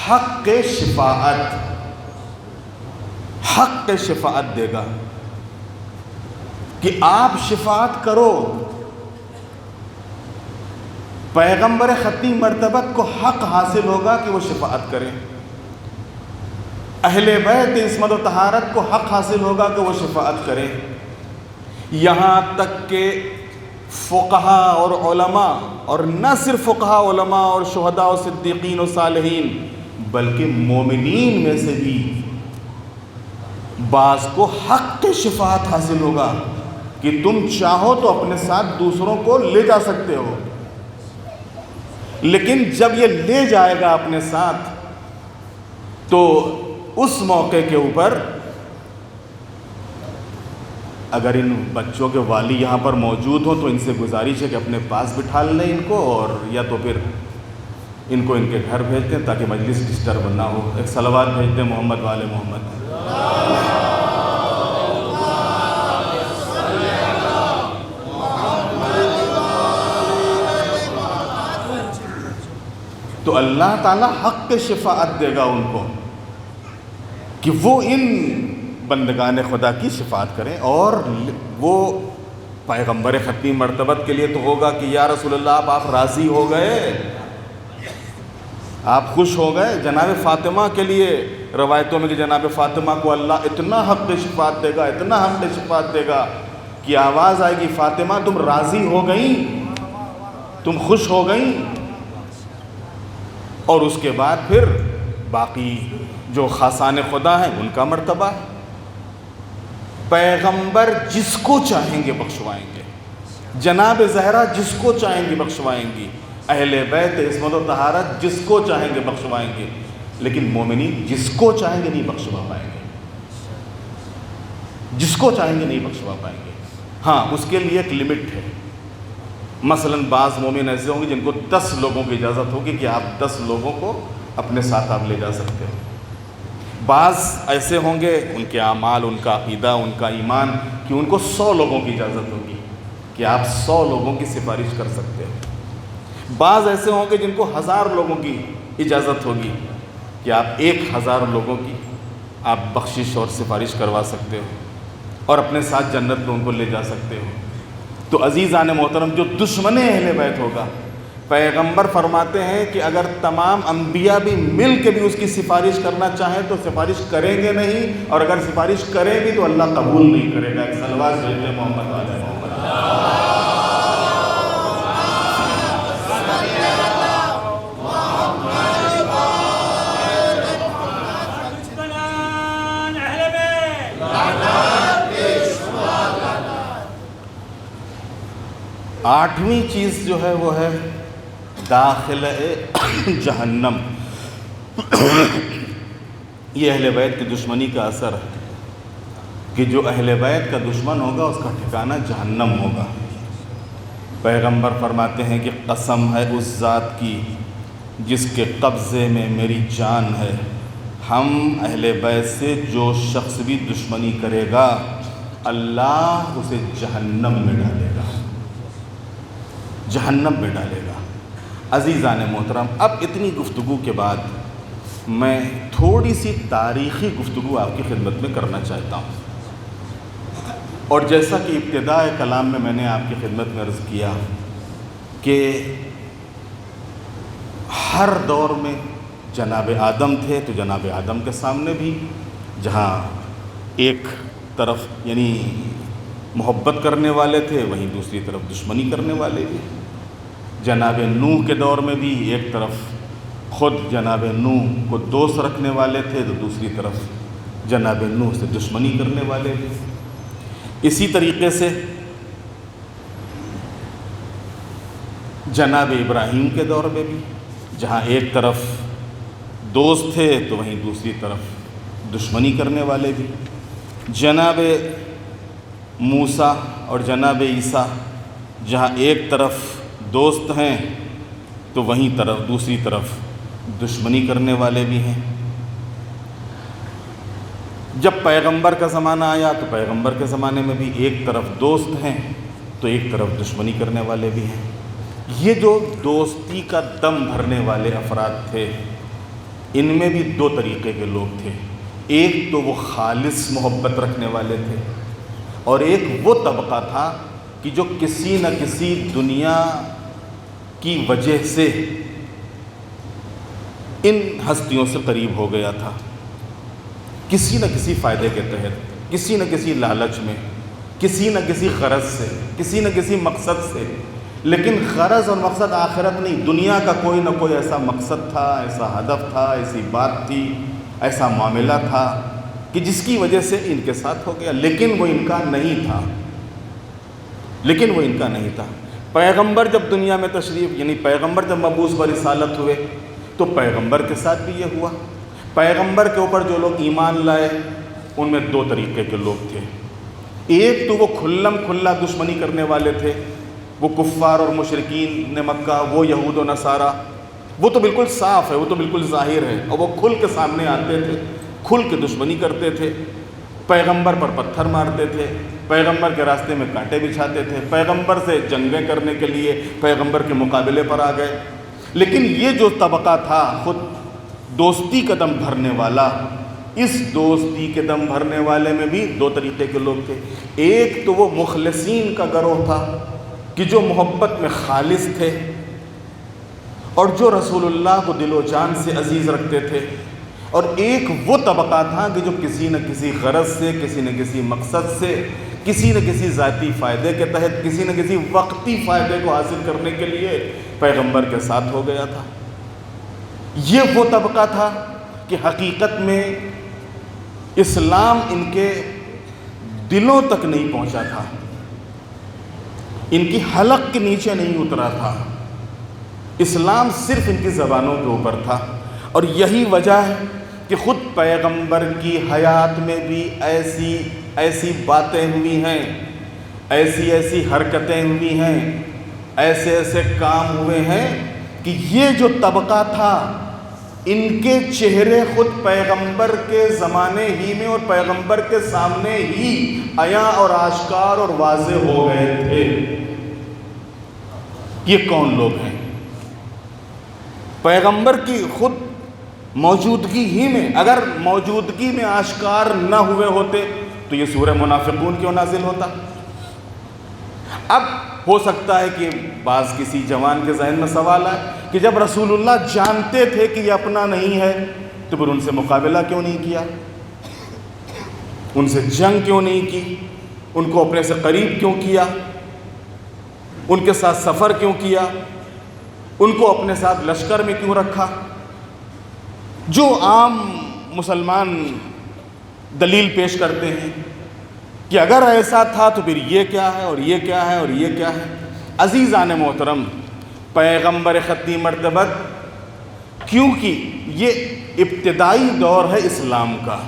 حق شفاعت. حق شفاعت دے گا کہ آپ شفاعت کرو. پیغمبر ختمی مرتبت کو حق حاصل ہوگا کہ وہ شفاعت کریں. اہل بیت عصمت و طہارت کو حق حاصل ہوگا کہ وہ شفاعت کریں. یہاں تک کہ فقہا اور علماء، اور نہ صرف فقہا علماء اور شہداء و صدیقین و صالحین بلکہ مومنین میں سے بھی بعض کو حق شفاعت حاصل ہوگا کہ تم چاہو تو اپنے ساتھ دوسروں کو لے جا سکتے ہو، لیکن جب یہ لے جائے گا اپنے ساتھ تو اس موقع کے اوپر اگر ان بچوں کے والی یہاں پر موجود ہوں تو ان سے گزارش ہے کہ اپنے پاس بٹھا لیں ان کو، اور یا تو پھر ان کو ان کے گھر بھیج دیں تاکہ مجلس ڈسٹرب نہ ہو. ایک صلوات بھیج دیں محمد والے محمد. تو اللہ تعالیٰ حق کے شفاعت دے گا ان کو کہ وہ ان بندگان خدا کی شفاعت کریں. اور وہ پیغمبر ختمی مرتبت کے لیے تو ہوگا کہ یا رسول اللہ آپ راضی ہو گئے، آپ خوش ہو گئے. جناب فاطمہ کے لیے روایتوں میں کہ جناب فاطمہ کو اللہ اتنا حق شفاعت دے گا، اتنا حق شفاعت دے گا کہ آواز آئے گی فاطمہ تم راضی ہو گئیں، تم خوش ہو گئیں. اور اس کے بعد پھر باقی جو خاصان خدا ہیں ان کا مرتبہ ہے. پیغمبر جس کو چاہیں گے بخشوائیں گے، جناب زہرا جس کو چاہیں گے بخشوائیں گی، اہل بیت عصمت و طہارت جس کو چاہیں گے بخشوائیں گے، لیکن مومنین جس کو چاہیں گے نہیں بخشوا پائیں گے، جس کو چاہیں گے نہیں بخشوا پائیں گے. ہاں اس کے لیے ایک لمٹ ہے. مثلا بعض مومن ایسے ہوں گے جن کو 10 لوگوں کی اجازت ہوگی کہ آپ 10 لوگوں کو اپنے ساتھ آپ لے جا سکتے ہو. بعض ایسے ہوں گے ان کے اعمال، ان کا عقیدہ، ان کا ایمان کہ ان کو 100 لوگوں کی اجازت ہوگی کہ آپ 100 لوگوں کی سفارش کر سکتے ہو. بعض ایسے ہوں گے جن کو 1000 لوگوں کی اجازت ہوگی کہ آپ 1000 لوگوں کی آپ بخشش اور سفارش کروا سکتے ہو اور اپنے ساتھ جنت میں ان کو لے جا سکتے ہو. تو عزیزان محترم جو دشمن اہل بیت ہوگا، پیغمبر فرماتے ہیں کہ اگر تمام انبیاء بھی مل کے بھی اس کی سفارش کرنا چاہیں تو سفارش کریں گے نہیں، اور اگر سفارش کریں بھی تو اللہ قبول نہیں کرے گا. ایک صلوات بھیجتے ہیں محمد والے محمد. آٹھویں چیز جو ہے وہ ہے داخل جہنم. یہ اہل بیت کی دشمنی کا اثر ہے کہ جو اہل بیت کا دشمن ہوگا اس کا ٹھکانہ جہنم ہوگا. پیغمبر فرماتے ہیں کہ قسم ہے اس ذات کی جس کے قبضے میں میری جان ہے، ہم اہل بیت سے جو شخص بھی دشمنی کرے گا اللہ اسے جہنم میں ڈالے گا، جہنم میں ڈالے گا۔ عزیزان محترم، اب اتنی گفتگو کے بعد میں تھوڑی سی تاریخی گفتگو آپ کی خدمت میں کرنا چاہتا ہوں، اور جیسا کہ ابتداء کلام میں نے آپ کی خدمت میں عرض کیا کہ ہر دور میں جناب آدم تھے، تو جناب آدم کے سامنے بھی جہاں ایک طرف یعنی محبت کرنے والے تھے، وہیں دوسری طرف دشمنی کرنے والے بھی۔ جناب نوح کے دور میں بھی ایک طرف خود جناب نوح کو دوست رکھنے والے تھے، تو دوسری طرف جناب نوح سے دشمنی کرنے والے بھی۔ اسی طریقے سے جناب ابراہیم کے دور میں بھی جہاں ایک طرف دوست تھے تو وہیں دوسری طرف دشمنی کرنے والے بھی۔ جناب موسیٰ اور جناب عیسیٰ جہاں ایک طرف دوست ہیں تو وہیں دوسری طرف دشمنی کرنے والے بھی ہیں۔ جب پیغمبر کا زمانہ آیا تو پیغمبر کے زمانے میں بھی ایک طرف دوست ہیں تو ایک طرف دشمنی کرنے والے بھی ہیں۔ یہ جو دوستی کا دم بھرنے والے افراد تھے، ان میں بھی دو طریقے کے لوگ تھے۔ ایک تو وہ خالص محبت رکھنے والے تھے، اور ایک وہ طبقہ تھا کہ جو کسی نہ کسی دنیا کی وجہ سے ان ہستیوں سے قریب ہو گیا تھا، کسی نہ کسی فائدے کے تحت، کسی نہ کسی لالچ میں، کسی نہ کسی غرض سے، کسی نہ کسی مقصد سے۔ لیکن غرض اور مقصد آخرت نہیں، دنیا کا کوئی نہ کوئی ایسا مقصد تھا، ایسا ہدف تھا، ایسی بات تھی، ایسا معاملہ تھا کہ جس کی وجہ سے ان کے ساتھ ہو گیا، لیکن وہ ان کا نہیں تھا، لیکن وہ ان کا نہیں تھا۔ پیغمبر جب دنیا میں تشریف یعنی پیغمبر جب مبعوث و رسالت ہوئے تو پیغمبر کے ساتھ بھی یہ ہوا۔ پیغمبر کے اوپر جو لوگ ایمان لائے ان میں دو طریقے کے لوگ تھے۔ ایک تو وہ کھلم کھلا دشمنی کرنے والے تھے، وہ کفار اور مشرکین مکہ، وہ یہود و نصارہ، وہ تو بالکل صاف ہے، وہ تو بالکل ظاہر ہے، اور وہ کھل کے سامنے آتے تھے، کھل کے دشمنی کرتے تھے، پیغمبر پر پتھر مارتے تھے، پیغمبر کے راستے میں کانٹے بچھاتے تھے، پیغمبر سے جنگیں کرنے کے لیے پیغمبر کے مقابلے پر آ گئے۔ لیکن یہ جو طبقہ تھا خود دوستی کا دم بھرنے والا، اس دوستی کے دم بھرنے والے میں بھی دو طریقے کے لوگ تھے۔ ایک تو وہ مخلصین کا گروہ تھا کہ جو محبت میں خالص تھے اور جو رسول اللہ کو دل و جان سے عزیز رکھتے تھے، اور ایک وہ طبقہ تھا کہ جو کسی نہ کسی غرض سے، کسی نہ کسی مقصد سے، کسی نہ کسی ذاتی فائدے کے تحت، کسی نہ کسی وقتی فائدے کو حاصل کرنے کے لیے پیغمبر کے ساتھ ہو گیا تھا۔ یہ وہ طبقہ تھا کہ حقیقت میں اسلام ان کے دلوں تک نہیں پہنچا تھا، ان کی حلق کے نیچے نہیں اترا تھا، اسلام صرف ان کی زبانوں کے اوپر تھا۔ اور یہی وجہ ہے کہ خود پیغمبر کی حیات میں بھی ایسی باتیں ہوئی ہیں، ایسی حرکتیں ہوئی ہیں، ایسے کام ہوئے ہیں کہ یہ جو طبقہ تھا ان کے چہرے خود پیغمبر کے زمانے ہی میں اور پیغمبر کے سامنے ہی عیاں اور آشکار اور واضح ہو گئے تھے۔ یہ کون لوگ ہیں؟ پیغمبر کی خود موجودگی ہی میں، اگر موجودگی میں آشکار نہ ہوئے ہوتے تو یہ سورہ منافقون کیوں نازل ہوتا؟ اب ہو سکتا ہے کہ بعض کسی جوان کے ذہن میں سوال آئے کہ جب رسول اللہ جانتے تھے کہ یہ اپنا نہیں ہے تو پھر ان سے مقابلہ کیوں نہیں کیا، ان سے جنگ کیوں نہیں کی، ان کو اپنے سے قریب کیوں کیا، ان کے ساتھ سفر کیوں کیا، ان کو اپنے ساتھ لشکر میں کیوں رکھا؟ جو عام مسلمان دلیل پیش کرتے ہیں کہ اگر ایسا تھا تو پھر یہ کیا ہے اور یہ کیا ہے اور یہ کیا ہے۔ عزیزان محترم، پیغمبر ختمی مرتبت، کیونکہ یہ ابتدائی دور ہے اسلام کا،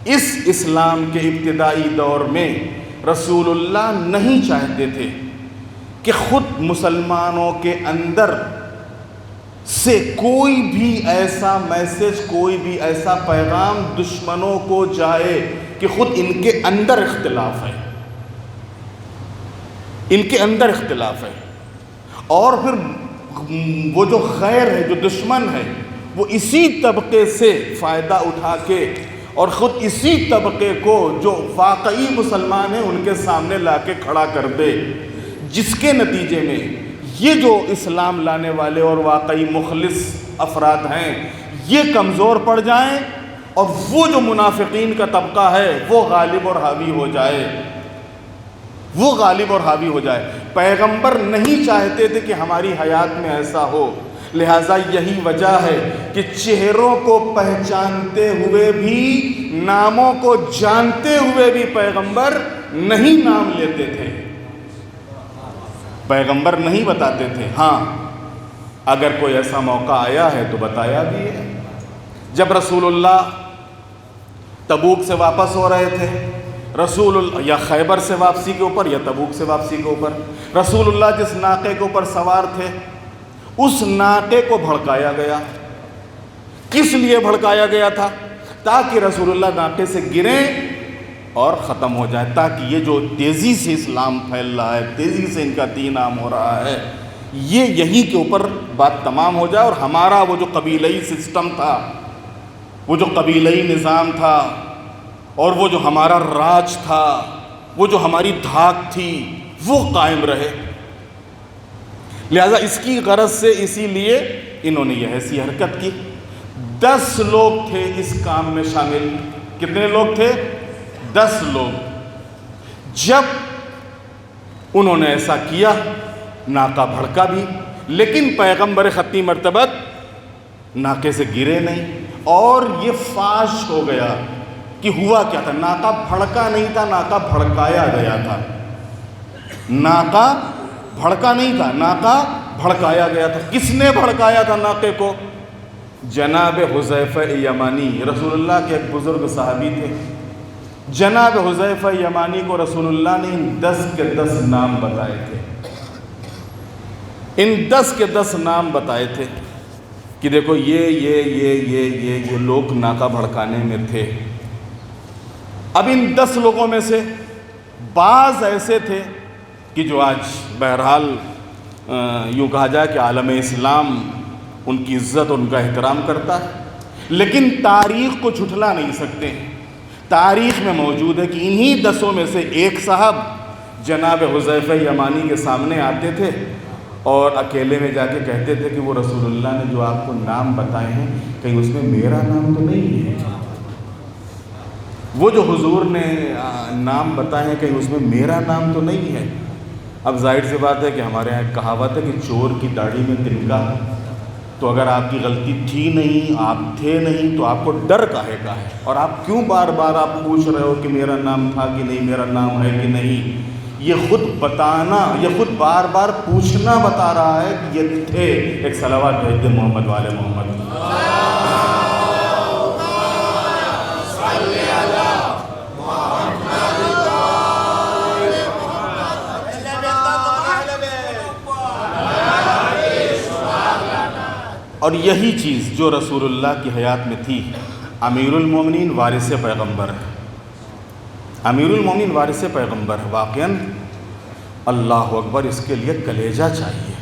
اس اسلام کے ابتدائی دور میں رسول اللہ نہیں چاہتے تھے کہ خود مسلمانوں کے اندر سے کوئی بھی ایسا میسج، کوئی بھی ایسا پیغام دشمنوں کو جائے کہ خود ان کے اندر اختلاف ہے۔ ان کے اندر اختلاف ہے، اور پھر وہ جو غیر ہے، جو دشمن ہے، وہ اسی طبقے سے فائدہ اٹھا کے اور خود اسی طبقے کو جو واقعی مسلمان ہیں ان کے سامنے لا کے کھڑا کر دے، جس کے نتیجے میں یہ جو اسلام لانے والے اور واقعی مخلص افراد ہیں یہ کمزور پڑ جائیں، اور وہ جو منافقین کا طبقہ ہے وہ غالب اور حاوی ہو جائے، وہ غالب اور حاوی ہو جائے۔ پیغمبر نہیں چاہتے تھے کہ ہماری حیات میں ایسا ہو، لہٰذا یہی وجہ ہے کہ چہروں کو پہچانتے ہوئے بھی، ناموں کو جانتے ہوئے بھی پیغمبر نہیں نام لیتے تھے، پیغمبر نہیں بتاتے تھے۔ ہاں اگر کوئی ایسا موقع آیا ہے تو بتایا بھی ہے۔ جب رسول اللہ تبوک سے واپس ہو رہے تھے، رسول اللہ یا خیبر سے واپسی کے اوپر یا تبوک سے واپسی کے اوپر، رسول اللہ جس ناقے کے اوپر سوار تھے اس ناقے کو بھڑکایا گیا۔ کس لیے بھڑکایا گیا تھا؟ تاکہ رسول اللہ ناقے سے گریں اور ختم ہو جائے، تاکہ یہ جو تیزی سے اسلام پھیل رہا ہے، تیزی سے ان کا دین عام ہو رہا ہے، یہ یہی کے اوپر بات تمام ہو جائے، اور ہمارا وہ جو قبیلئی سسٹم تھا، وہ جو قبیلئی نظام تھا، اور وہ جو ہمارا راج تھا، وہ جو ہماری دھاک تھی، وہ قائم رہے۔ لہذا اس کی غرض سے اسی لیے انہوں نے یہ ایسی حرکت کی۔ 10 لوگ تھے اس کام میں شامل۔ کتنے لوگ تھے؟ 10 لوگ۔ جب انہوں نے ایسا کیا، ناقہ بھڑکا بھی، لیکن پیغمبر ختمی مرتبت ناقے سے گرے نہیں، اور یہ فاش ہو گیا کہ ہوا کیا تھا۔ ناقہ بھڑکا نہیں تھا، ناقہ بھڑکایا گیا تھا۔ ناقہ بھڑکا نہیں تھا، ناقہ بھڑکایا گیا تھا۔ کس نے بھڑکایا تھا ناقے کو؟ جناب حذیفہ یمانی، رسول اللہ کے ایک بزرگ صحابی تھے۔ جناب حذیفہ یمانی کو رسول اللہ نے ان 10 کے 10 نام بتائے تھے، ان 10 کے 10 نام بتائے تھے کہ دیکھو یہ لوگ ناقہ بھڑکانے میں تھے۔ اب ان 10 لوگوں میں سے بعض ایسے تھے کہ جو آج بہرحال یوں کہا جائے کہ عالم اسلام ان کی عزت اور ان کا احترام کرتا ہے، لیکن تاریخ کو جھٹلا نہیں سکتے۔ تاریخ میں موجود ہے کہ انہی 10 میں سے ایک صاحب جناب حذیفہ یمانی کے سامنے آتے تھے اور اکیلے میں جا کے کہتے تھے کہ وہ رسول اللہ نے جو آپ کو نام بتائے ہیں کہیں اس میں میرا نام تو نہیں ہے؟ وہ جو حضور نے نام بتائے ہیں کہیں اس میں میرا نام تو نہیں ہے؟ اب ظاہر سی بات ہے کہ ہمارے یہاں ایک کہاوت ہے کہ چور کی داڑھی میں تنکا ہے، تو اگر آپ کی غلطی تھی نہیں، آپ تھے نہیں، تو آپ کو ڈر کاہے کا ہے؟ اور آپ کیوں بار بار آپ پوچھ رہے ہو کہ میرا نام تھا کہ نہیں، میرا نام ہے کہ نہیں؟ یہ خود بتانا، یہ خود بار بار پوچھنا بتا رہا ہے کہ یہ تھے۔ ایک صلوات بھیج دے محمد والے محمد۔ اور یہی چیز جو رسول اللہ کی حیات میں تھی، امیر المومنین وارث پیغمبر ہے، امیر المومنین وارث پیغمبر ہے۔ واقعاً اللہ اکبر، اس کے لیے کلیجہ چاہیے،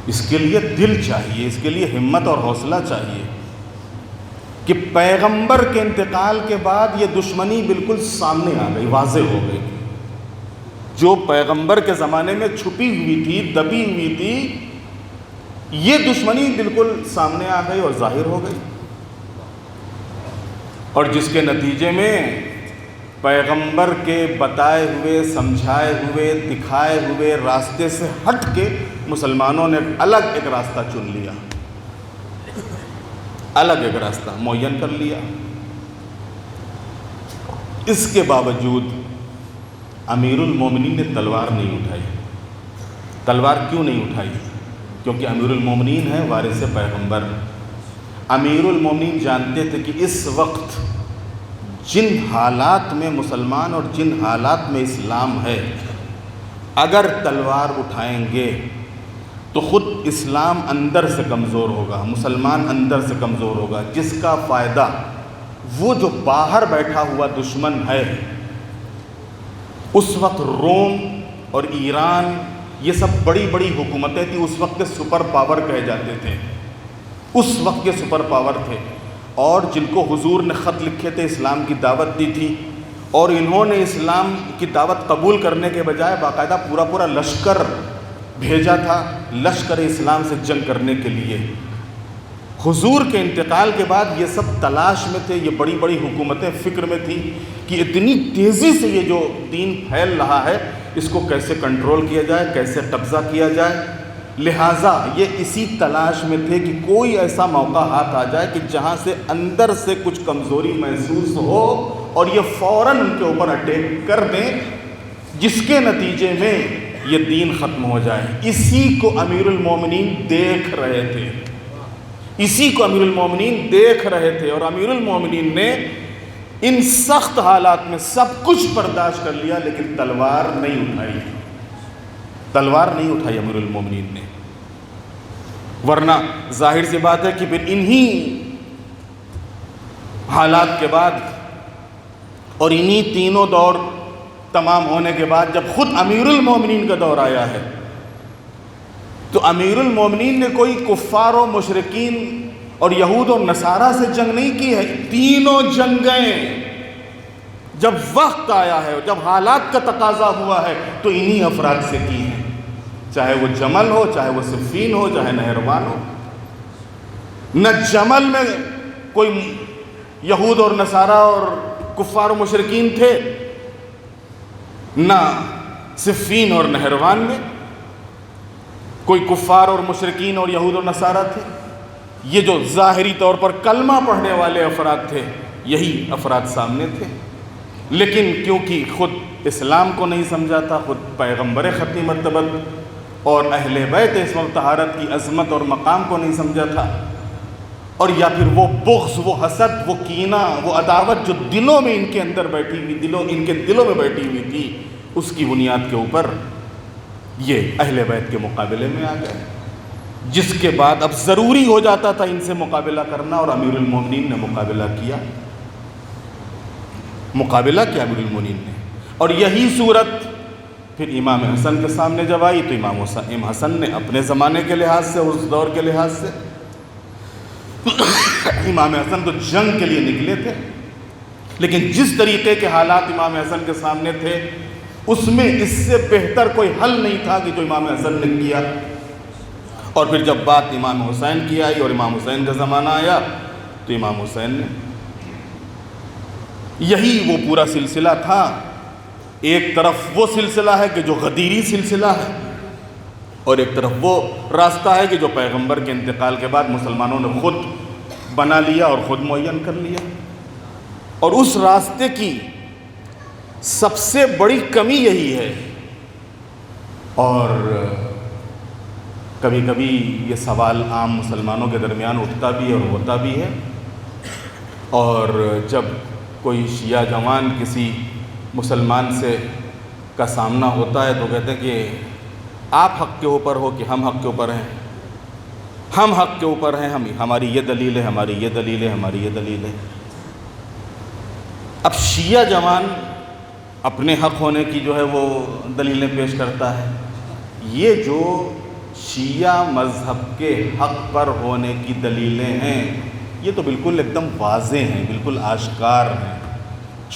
اس کے لیے دل چاہیے، اس کے لیے ہمت اور حوصلہ چاہیے کہ پیغمبر کے انتقال کے بعد یہ دشمنی بالکل سامنے آ گئی، واضح ہو گئی۔ جو پیغمبر کے زمانے میں چھپی ہوئی تھی، دبی ہوئی تھی، یہ دشمنی بالکل سامنے آ گئی اور ظاہر ہو گئی، اور جس کے نتیجے میں پیغمبر کے بتائے ہوئے، سمجھائے ہوئے، دکھائے ہوئے راستے سے ہٹ کے مسلمانوں نے الگ ایک راستہ چن لیا، الگ ایک راستہ معین کر لیا۔ اس کے باوجود امیر المومنین نے تلوار نہیں اٹھائی۔ تلوار کیوں نہیں اٹھائی؟ کیونکہ امیر المومنین ہے، وارث پیغمبر۔ امیر المومنین جانتے تھے کہ اس وقت جن حالات میں مسلمان اور جن حالات میں اسلام ہے، اگر تلوار اٹھائیں گے تو خود اسلام اندر سے کمزور ہوگا، مسلمان اندر سے کمزور ہوگا، جس کا فائدہ وہ جو باہر بیٹھا ہوا دشمن ہے اس وقت روم اور ایران یہ سب بڑی بڑی حکومتیں تھیں، اس وقت کے سپر پاور کہے جاتے تھے، اس وقت کے سپر پاور تھے، اور جن کو حضور نے خط لکھے تھے، اسلام کی دعوت دی تھی، اور انہوں نے اسلام کی دعوت قبول کرنے کے بجائے باقاعدہ پورا لشکر بھیجا تھا لشکر اسلام سے جنگ کرنے کے لیے۔ حضور کے انتقال کے بعد یہ سب تلاش میں تھے، یہ بڑی بڑی حکومتیں فکر میں تھیں کہ اتنی تیزی سے یہ جو دین پھیل رہا ہے اس کو کیسے کنٹرول کیا جائے، کیسے قبضہ کیا جائے۔ لہٰذا یہ اسی تلاش میں تھے کہ کوئی ایسا موقع ہاتھ آ جائے کہ جہاں سے اندر سے کچھ کمزوری محسوس ہو اور یہ فوراً ان کے اوپر اٹیک کر دیں، جس کے نتیجے میں یہ دین ختم ہو جائے۔ اسی کو امیر المومنین دیکھ رہے تھے، اسی کو امیر المومنین دیکھ رہے تھے، اور امیر المومنین نے ان سخت حالات میں سب کچھ برداشت کر لیا، لیکن تلوار نہیں اٹھائی، تلوار نہیں اٹھائی امیر المومنین نے۔ ورنہ ظاہر سی بات ہے کہ پھر انہی حالات کے بعد اور انہی تینوں دور تمام ہونے کے بعد جب خود امیر المومنین کا دور آیا ہے تو امیر المومنین نے کوئی کفار و مشرکین اور یہود و نصارہ سے جنگ نہیں کی ہے، تینوں جنگیں جب وقت آیا ہے، جب حالات کا تقاضا ہوا ہے تو انہی افراد سے کی ہیں، چاہے وہ جمل ہو، چاہے وہ صفین ہو، چاہے نہروان ہو۔ نہ جمل میں کوئی یہود اور نصارہ اور کفار و مشرکین تھے، نہ صفین اور نہروان میں کوئی کفار اور مشرکین اور یہود و نصارہ تھے۔ یہ جو ظاہری طور پر کلمہ پڑھنے والے افراد تھے یہی افراد سامنے تھے، لیکن کیونکہ خود اسلام کو نہیں سمجھا تھا، خود پیغمبر ختم مرتبت اور اہل بیت عصمت طہارت کی عظمت اور مقام کو نہیں سمجھا تھا، اور یا پھر وہ بغض، وہ حسد، وہ کینہ، وہ عداوت جو دلوں میں ان کے اندر بیٹھی ہوئی، ان کے دلوں میں بیٹھی ہوئی تھی، اس کی بنیاد کے اوپر یہ اہل بیت کے مقابلے میں آ گئے، جس کے بعد اب ضروری ہو جاتا تھا ان سے مقابلہ کرنا، اور امیر المومنین نے مقابلہ کیا امیر المومنین نے۔ اور یہی صورت پھر امام حسن کے سامنے جب آئی تو امام حسن نے اپنے زمانے کے لحاظ سے، اس دور کے لحاظ سے، امام حسن تو جنگ کے لیے نکلے تھے، لیکن جس طریقے کے حالات امام حسن کے سامنے تھے اس میں اس سے بہتر کوئی حل نہیں تھا کہ جو امام حسن نے کیا۔ اور پھر جب بات امام حسین کی آئی اور امام حسین کا زمانہ آیا تو امام حسین نے یہی وہ پورا سلسلہ تھا۔ ایک طرف وہ سلسلہ ہے کہ جو غدیری سلسلہ ہے، اور ایک طرف وہ راستہ ہے کہ جو پیغمبر کے انتقال کے بعد مسلمانوں نے خود بنا لیا اور خود معین کر لیا۔ اور اس راستے کی سب سے بڑی کمی یہی ہے، اور کبھی کبھی یہ سوال عام مسلمانوں کے درمیان اٹھتا بھی ہے اور ہوتا بھی ہے، اور جب کوئی شیعہ جوان کسی مسلمان سے کا سامنا ہوتا ہے تو کہتے ہیں کہ آپ حق کے اوپر ہو کہ ہم حق کے اوپر ہیں، ہم حق کے اوپر ہیں، ہماری یہ دلیل ہے، ہماری یہ دلیل ہے، ہماری یہ دلیل ہے۔ اب شیعہ جوان اپنے حق ہونے کی جو ہے وہ دلیلیں پیش کرتا ہے، یہ جو شیعہ مذہب کے حق پر ہونے کی دلیلیں ہیں یہ تو بالکل ایک دم واضح ہیں، بالکل آشکار ہیں۔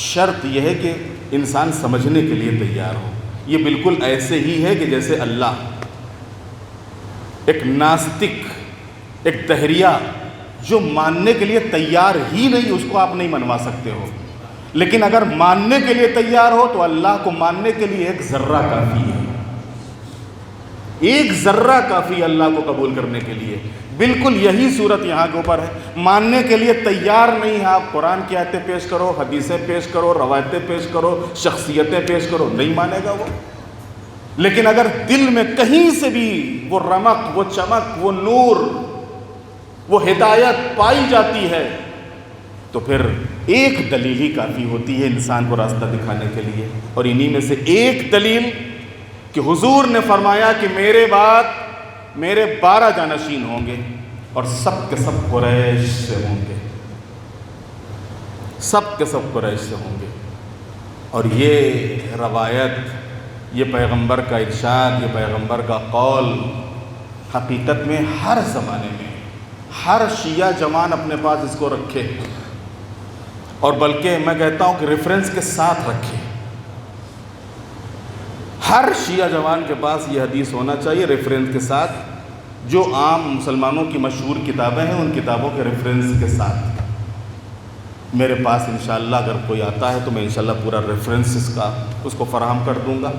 شرط یہ ہے کہ انسان سمجھنے کے لیے تیار ہو۔ یہ بالکل ایسے ہی ہے کہ جیسے اللہ ایک ناستک، ایک دہریہ جو ماننے کے لیے تیار ہی نہیں، اس کو آپ نہیں منوا سکتے ہو، لیکن اگر ماننے کے لیے تیار ہو تو اللہ کو ماننے کے لیے ایک ذرہ کافی ہے، ایک ذرہ کافی ہے اللہ کو قبول کرنے کے لیے۔ بالکل یہی صورت یہاں کے اوپر ہے، ماننے کے لیے تیار نہیں ہے، آپ قرآن کی آیتیں پیش کرو، حدیثیں پیش کرو، روایتیں پیش کرو، شخصیتیں پیش کرو، نہیں مانے گا وہ۔ لیکن اگر دل میں کہیں سے بھی وہ رمق، وہ چمک، وہ نور، وہ ہدایت پائی جاتی ہے تو پھر ایک دلیل ہی کافی ہوتی ہے انسان کو راستہ دکھانے کے لیے، اور انہی میں سے ایک دلیل کہ حضور نے فرمایا کہ میرے بعد میرے 12 جانشین ہوں گے اور سب کے سب قریش سے ہوں گے، سب کے سب قریش سے ہوں گے۔ اور یہ روایت، یہ پیغمبر کا ارشاد، یہ پیغمبر کا قول حقیقت میں ہر زمانے میں ہر شیعہ جوان اپنے پاس اس کو رکھے، اور بلکہ میں کہتا ہوں کہ ریفرنس کے ساتھ رکھے۔ ہر شیعہ جوان کے پاس یہ حدیث ہونا چاہیے ریفرنس کے ساتھ۔ جو عام مسلمانوں کی مشہور کتابیں ہیں ان کتابوں کے ریفرنس کے ساتھ۔ میرے پاس انشاءاللہ اگر کوئی آتا ہے تو میں انشاءاللہ پورا ریفرنس اس کو فراہم کر دوں گا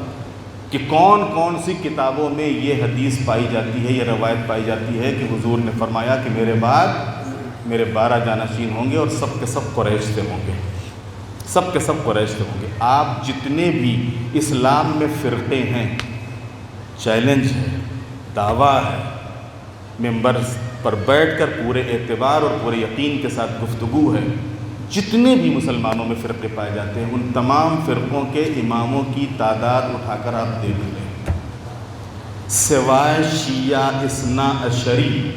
کہ کون کون سی کتابوں میں یہ حدیث پائی جاتی ہے، یہ روایت پائی جاتی ہے کہ حضور نے فرمایا کہ میرے بعد میرے 12 جانشین ہوں گے اور سب کے سب قریش سے ہوں گے، سب کے سب قریش سے ہوں گے۔ آپ جتنے بھی اسلام میں فرقے ہیں، چیلنج ہے، دعویٰ ہے، ممبر پر بیٹھ کر پورے اعتبار اور پورے یقین کے ساتھ گفتگو ہے، جتنے بھی مسلمانوں میں فرقے پائے جاتے ہیں ان تمام فرقوں کے اماموں کی تعداد اٹھا کر آپ دیکھ لیں، سوائے شیعہ اثنا عشری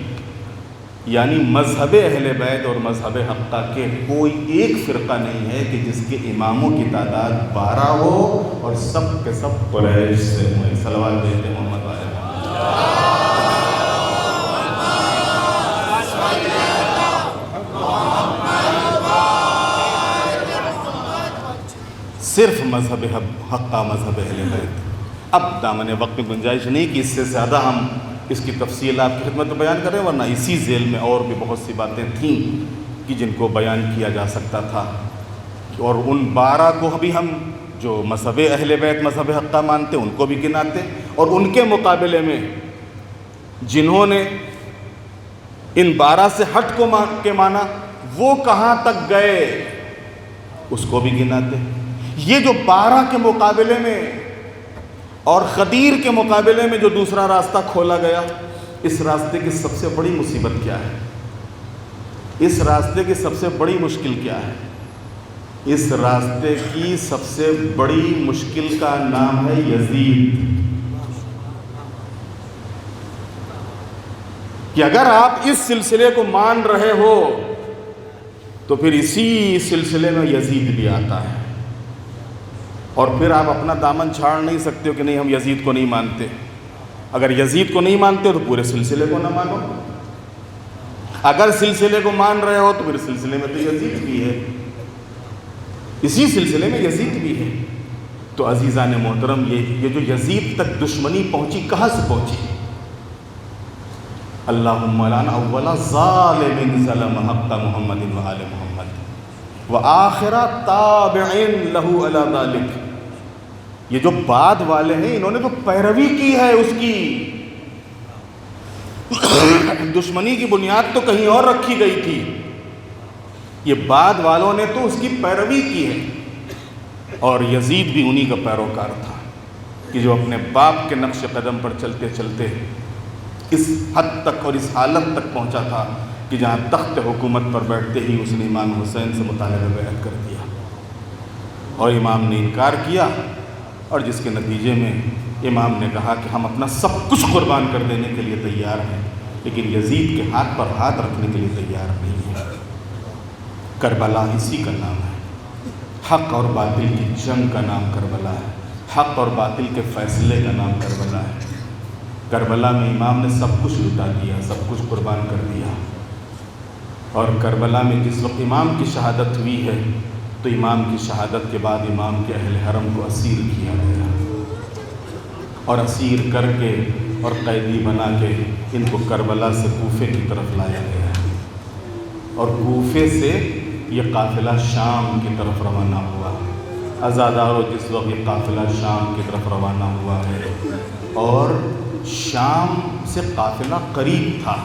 یعنی مذہب اہل بیت اور مذہب حقہ کے کوئی ایک فرقہ نہیں ہے کہ جس کے اماموں کی تعداد 12 ہو اور سب کے سب قریش سے ہوں۔ صلوات دیتے محمد والے صرف مذہب حقہ، مذہب اہل بیت۔ اب دامن وقت میں گنجائش نہیں کہ اس سے زیادہ ہم اس کی تفصیل آپ کی خدمت میں بیان کریں، ورنہ اسی ذیل میں اور بھی بہت سی باتیں تھیں کہ جن کو بیان کیا جا سکتا تھا، اور ان 12 کو بھی ہم جو مذہب اہل بیت مذہب حقہ مانتے ان کو بھی گناتے، اور ان کے مقابلے میں جنہوں نے ان 12 سے ہٹ کے مانا وہ کہاں تک گئے اس کو بھی گناتے۔ یہ جو 12 کے مقابلے میں اور غدیر کے مقابلے میں جو دوسرا راستہ کھولا گیا، اس راستے کی سب سے بڑی مصیبت کیا ہے؟ اس راستے کی سب سے بڑی مشکل کیا ہے؟ اس راستے کی سب سے بڑی مشکل کا نام ہے یزید۔ کہ اگر آپ اس سلسلے کو مان رہے ہو تو پھر اسی سلسلے میں یزید بھی آتا ہے، اور پھر آپ اپنا دامن چھاڑ نہیں سکتے ہو کہ نہیں ہم یزید کو نہیں مانتے۔ اگر یزید کو نہیں مانتے تو پورے سلسلے کو نہ مانو، اگر سلسلے کو مان رہے ہو تو پھر سلسلے میں تو یزید بھی ہے، اسی سلسلے میں یزید بھی ہے۔ تو عزیزان محترم، یہ جو یزید تک دشمنی پہنچی کہاں سے پہنچی؟ اللہم لعن اولا ظالم ظلم حق محمد و آل محمد وآخر تابع لہو علی ذلک۔ یہ جو بعد والے ہیں انہوں نے تو پیروی کی ہے اس کی، دشمنی کی بنیاد تو کہیں اور رکھی گئی تھی، یہ بعد والوں نے تو اس کی پیروی کی ہے۔ اور یزید بھی انہی کا پیروکار تھا کہ جو اپنے باپ کے نقش قدم پر چلتے چلتے اس حد تک اور اس حالت تک پہنچا تھا کہ جہاں تخت حکومت پر بیٹھتے ہی اس نے امام حسین سے مطالبہ بیعت کر دیا، اور امام نے انکار کیا، اور جس کے نتیجے میں امام نے کہا کہ ہم اپنا سب کچھ قربان کر دینے کے لیے تیار ہیں، لیکن یزید کے ہاتھ پر ہاتھ رکھنے کے لیے تیار نہیں ہے۔ کربلا اسی کا نام ہے، حق اور باطل کی جنگ کا نام کربلا ہے، حق اور باطل کے فیصلے کا نام کربلا ہے۔ کربلا میں امام نے سب کچھ لٹا دیا، سب کچھ قربان کر دیا، اور کربلا میں جس وقت امام کی شہادت ہوئی ہے تو امام کی شہادت کے بعد امام کے اہل حرم کو اسیر کیا گیا، اور اسیر کر کے اور قیدی بنا کے ان کو کربلا سے کوفے کی طرف لایا گیا، اور کوفے سے یہ قافلہ شام کی طرف روانہ ہوا۔ عزادارو، جس وقت یہ قافلہ شام کی طرف روانہ ہوا ہے اور شام سے قافلہ قریب تھا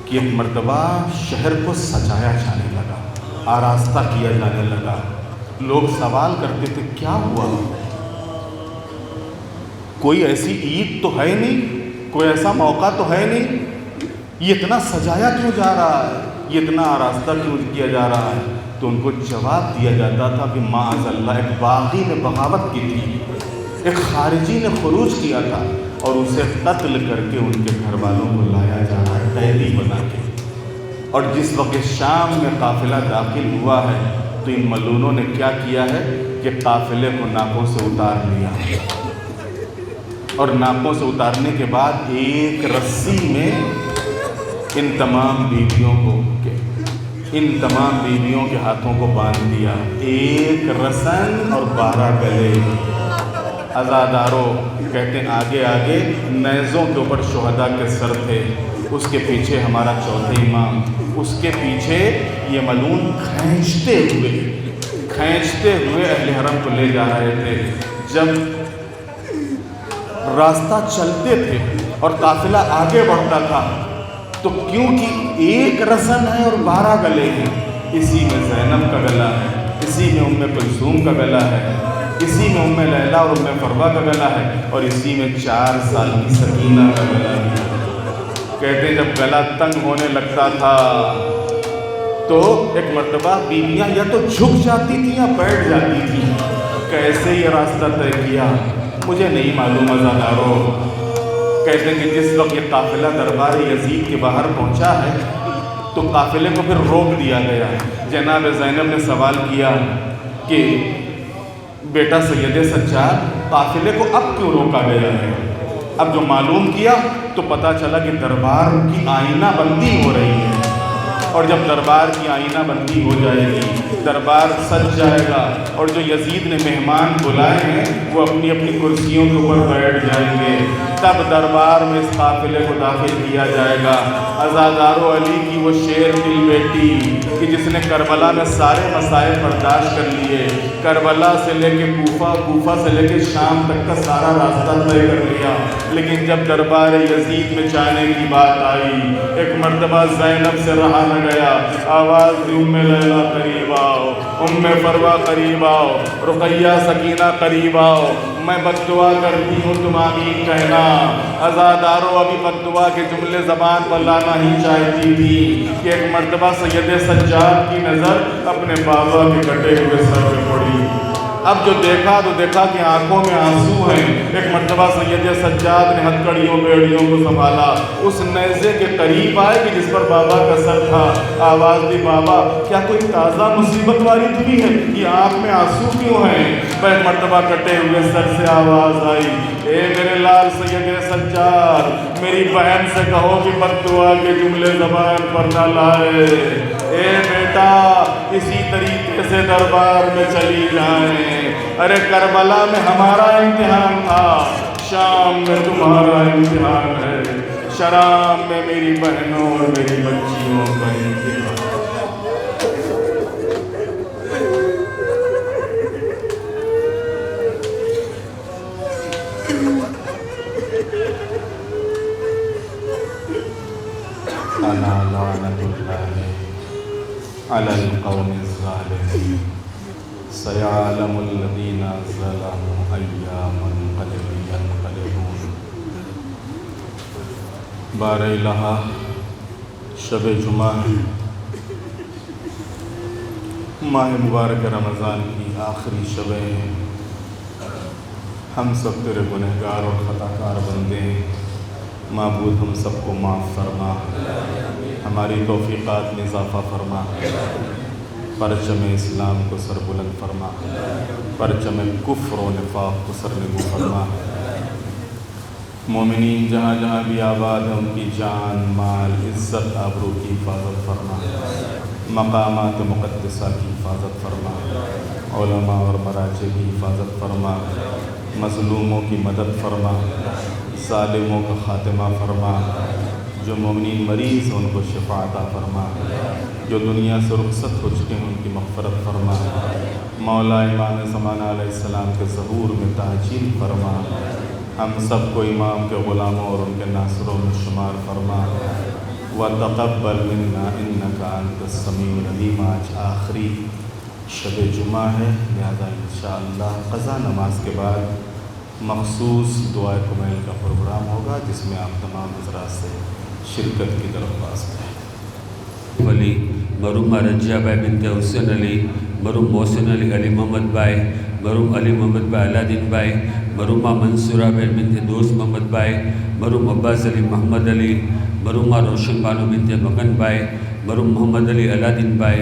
کہ ایک مرتبہ شہر کو سجایا جانے لگا، آراستہ کیا جانے لگا، لوگ سوال کرتے تھے کیا ہوا؟ کوئی ایسی عید تو ہے نہیں، کوئی ایسا موقع تو ہے نہیں، یہ اتنا سجایا کیوں جا رہا ہے، یہ اتنا آراستہ کیوں کیا جا رہا ہے؟ تو ان کو جواب دیا جاتا تھا کہ معاذ اللہ، ایک باغی نے بغاوت کی تھی، ایک خارجی نے خروج کیا تھا، اور اسے قتل کر کے ان کے گھر والوں کو لایا جا رہا ہے قیدی بنا کے۔ اور جس وقت شام میں قافلہ داخل ہوا ہے تو ان ملونوں نے کیا کیا ہے کہ قافلے کو ناکوں سے اتار لیا، اور ناکوں سے اتارنے کے بعد ایک رسی میں ان تمام بیویوں کے ہاتھوں کو باندھ دیا، ایک رسن اور 12 گلے۔ عزاداروں کہتے ہیں آگے آگے نیزوں کے اوپر شہداء کے سر تھے، اس کے پیچھے ہمارا چوتھے امام، اس کے پیچھے یہ ملعون کھینچتے ہوئے اہل حرم کو لے جا رہے تھے۔ جب راستہ چلتے تھے اور قافلہ آگے بڑھتا تھا تو کیونکہ ایک رسن ہے اور 12 گلے ہیں، اسی میں زینب کا گلا ہے، اسی میں ام کلثوم کا گلا ہے، اسی میں ام لیلہ اور ام فروہ کا گلا ہے، اور اسی میں 4 سال کی سکینہ کا گلا ہے۔ کہتے ہیں جب گلا تنگ ہونے لگتا تھا تو ایک مرتبہ بیویاں یا تو جھک جاتی تھیں یا بیٹھ جاتی تھیں۔ کیسے یہ راستہ طے کیا مجھے نہیں معلوم عزاداروں۔ کہتے ہیں کہ جس وقت یہ قافلہ دربار یزید کے باہر پہنچا ہے تو قافلے کو پھر روک دیا گیا۔ جناب زینب نے سوال کیا کہ بیٹا سید سجاد، قافلے کو اب کیوں روکا گیا ہے؟ اب جو معلوم کیا تو پتہ چلا کہ دربار کی آئینہ بندی ہو رہی ہے، اور جب دربار کی آئینہ بندی ہو جائے گی دربار سج جائے گا، اور جو یزید نے مہمان بلائے ہیں وہ اپنی اپنی کرسیوں کے اوپر بیٹھ جائیں گے، تب دربار میں اس قافلے کو داخل کیا جائے گا۔ عزادارو علی کی وہ شیر دل بیٹی کہ جس نے کربلا میں سارے مسائل برداشت کر لیے، کربلا سے لے کے کوفہ، کوفہ سے لے کے شام تک کا سارا راستہ طے کر لیا، لیکن جب دربار یزید میں جانے کی بات آئی ایک مرتبہ زینب سے رہا نہ گیا، آواز دی ام لیلہ قریب آؤ، ام فروہ قریب آؤ، رقیہ سکینہ قریب آؤ، میں بد دعا کرتی ہوں تم آمین کہنا۔ عزادارو ابھی بد دعا کے جملے زبان پر لانا ہی چاہتی تھی کہ ایک مرتبہ سید سجاد کی نظر اپنے بابا کے کٹے ہوئے سر پہ پڑی۔ اب جو دیکھا تو دیکھا کہ آنکھوں میں آنسو ہیں۔ ایک مرتبہ سید سجاد نے ہتھکڑیوں بیڑیوں کو سنبھالا، اس نیزے کے قریب آئے کہ جس پر بابا کا سر تھا، آواز دی بابا کیا کوئی تازہ مصیبت وارد ہوئی ہے؟ یہ آنکھ میں آنسو کیوں ہیں؟ ایک مرتبہ کٹے ہوئے سر سے آواز آئی، اے میرے لال سید سجاد، میری بہن سے کہو کہ بد دعا کے جملے زبان پر نہ لائے، اے بیٹا اسی طریقے سے دربار میں چلی جائیں۔ ارے کربلا میں ہمارا امتحان تھا، شام میں تمہارا امتحان ہے، شرام میں میری بہنوں اور میری بچیوں کا امتحان۔ الا لعنۃ اللہ علی القوم الظالمین سیعلم الذین ظلموا ای منقلب ینقلبون۔ بار الہ شب جمعہ ماہ مبارک رمضان کی آخری شبیں ہیں، ہم سب تیرے گنہگار اور خطاکار بندے ہیں، معبود ہم سب کو معاف فرما، ہماری توفیقات میں اضافہ فرما، پرچم اسلام کو سر بلند فرما، پرچم کفر و نفاق کو سر نگو فرما۔ مومنین جہاں جہاں بھی آباد ہیں ان کی جان، مال، عزت، آبرو کی حفاظت فرما، مقامات مقدسہ کی حفاظت فرما، علماء اور مراجع کی حفاظت فرما، مظلوموں کی مدد فرما، ظالموں کا خاتمہ فرما، جو مومنین مریض ہیں ان کو شفا عطا فرما، جو دنیا سے رخصت ہو چکے ہیں ان کی مغفرت فرما، مولا امام زمانہ علیہ السلام کے ظہور میں تعجیل فرما، ہم سب کو امام کے غلاموں اور ان کے ناصروں میں شمار فرما، وتقبل منا انک انت السمیع العلیم۔ آج آخری شب جمعہ ہے، لہذا انشاءاللہ قضا نماز کے بعد مخصوص دعائے کمیل کا پروگرام ہوگا جس میں آپ تمام حضرات سے شرکت کی درخواست ہے۔ ولی مرحوم رجیہ بھائی بنت حسین علی، مرحوم محسن علی علی محمد بھائی، مرحوم علی محمد بھائی علادین بھائی، مرحومہ منصورہ بہن بنت دوست محمد بھائی، مرحوم عباس علی محمد علی، مرحومہ روشن بانو بنت مگن بھائی، مرحوم محمد علی علادین بھائی،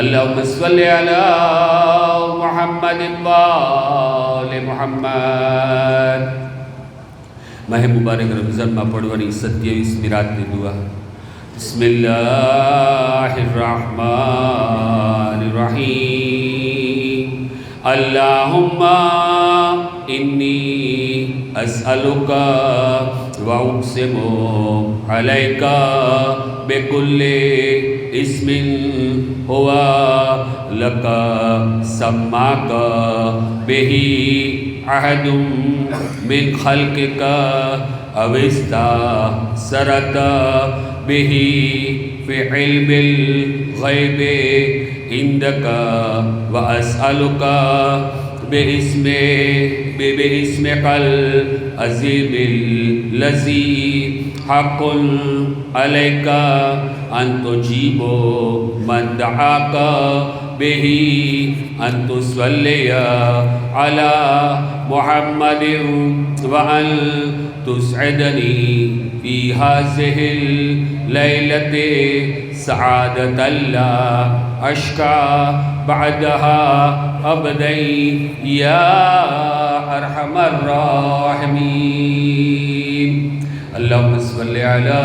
اللهم صل على محمد وآل محمد. ماہ مبارک رمضان میں پڑھوانی 27 راتની دعا. بسم اللہ الرحمن الرحیم. اللہم انی اسألک واقسم علیک بکل اسم هو لک سماک بہ احد من خلقک او استأثرت بہ فی علم الغیب عندک واسألک باسمک العظیم الذی حق علیک ان تجیب من دعاک بہ ان تصلی علی محمد وان تسعدنی فی هذه الليلة سعادة لا أشقى بعدها أبدا يا أرحم الراحمين. اللهم صل على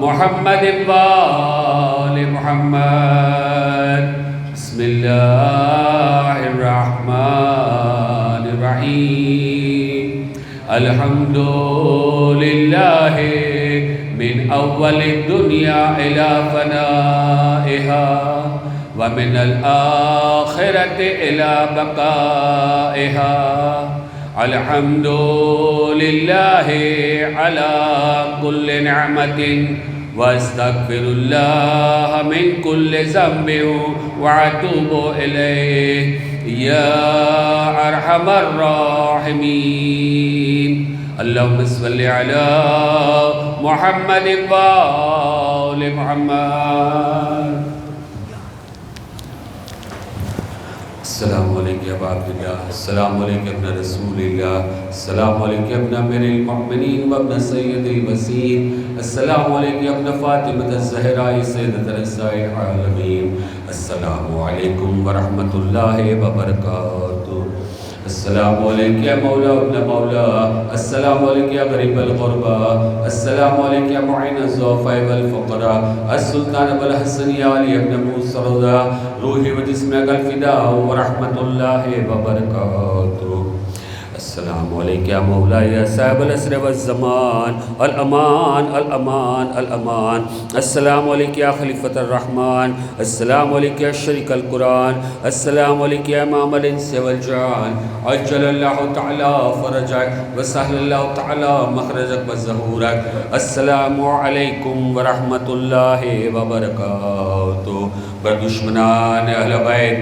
محمد وآل محمد. بسم الله الرحمن الرحيم. الحمد لله من أول الدنيا إلى فنائها ومن الآخرة إلى بقائها. الحمد لله على كل نعمة واستغفر الله من كل ذنب وأتوب إليه يا أرحم الراحمين. اللهم صل على محمد وآل محمد. السلام علیکم یا ابا عبداللہ. السلام علیکم ابن رسول اللہ. السلام علیکم ابن امیر المؤمنین و ابن سید الوسیل. السلام علیکم ابن فاطمة الزہراء سیدۃ نساء العالمین. السلام علیکم ورحمۃ اللہ وبرکاتہ. السلام علیکم یا مولا ابن مولا. السلام علیکم یا غریب الغربا. السلام علیکم یا معین الضعفاء والفقراء. السلطان ابو الحسن یا علی ابن موسی رضا. روحی و جسمک الفداء ورحمۃ اللہ وبرکاتہ. السلام علیکم یا مولا یا صاحب العصر والزمان. الامان الامان الامان. السلام علیکم یا خلیفۃ الرحمن. السلام علیکم یا شریک القرآن. السلام علیکم یا امام الانس والجان. عجل اللہ تعالی فرجک وسهل اللہ تعالی مخرجک وظہورک. السلام علیکم ورحمۃ اللہ وبرکاتہ. بر دشمنان اہل بیت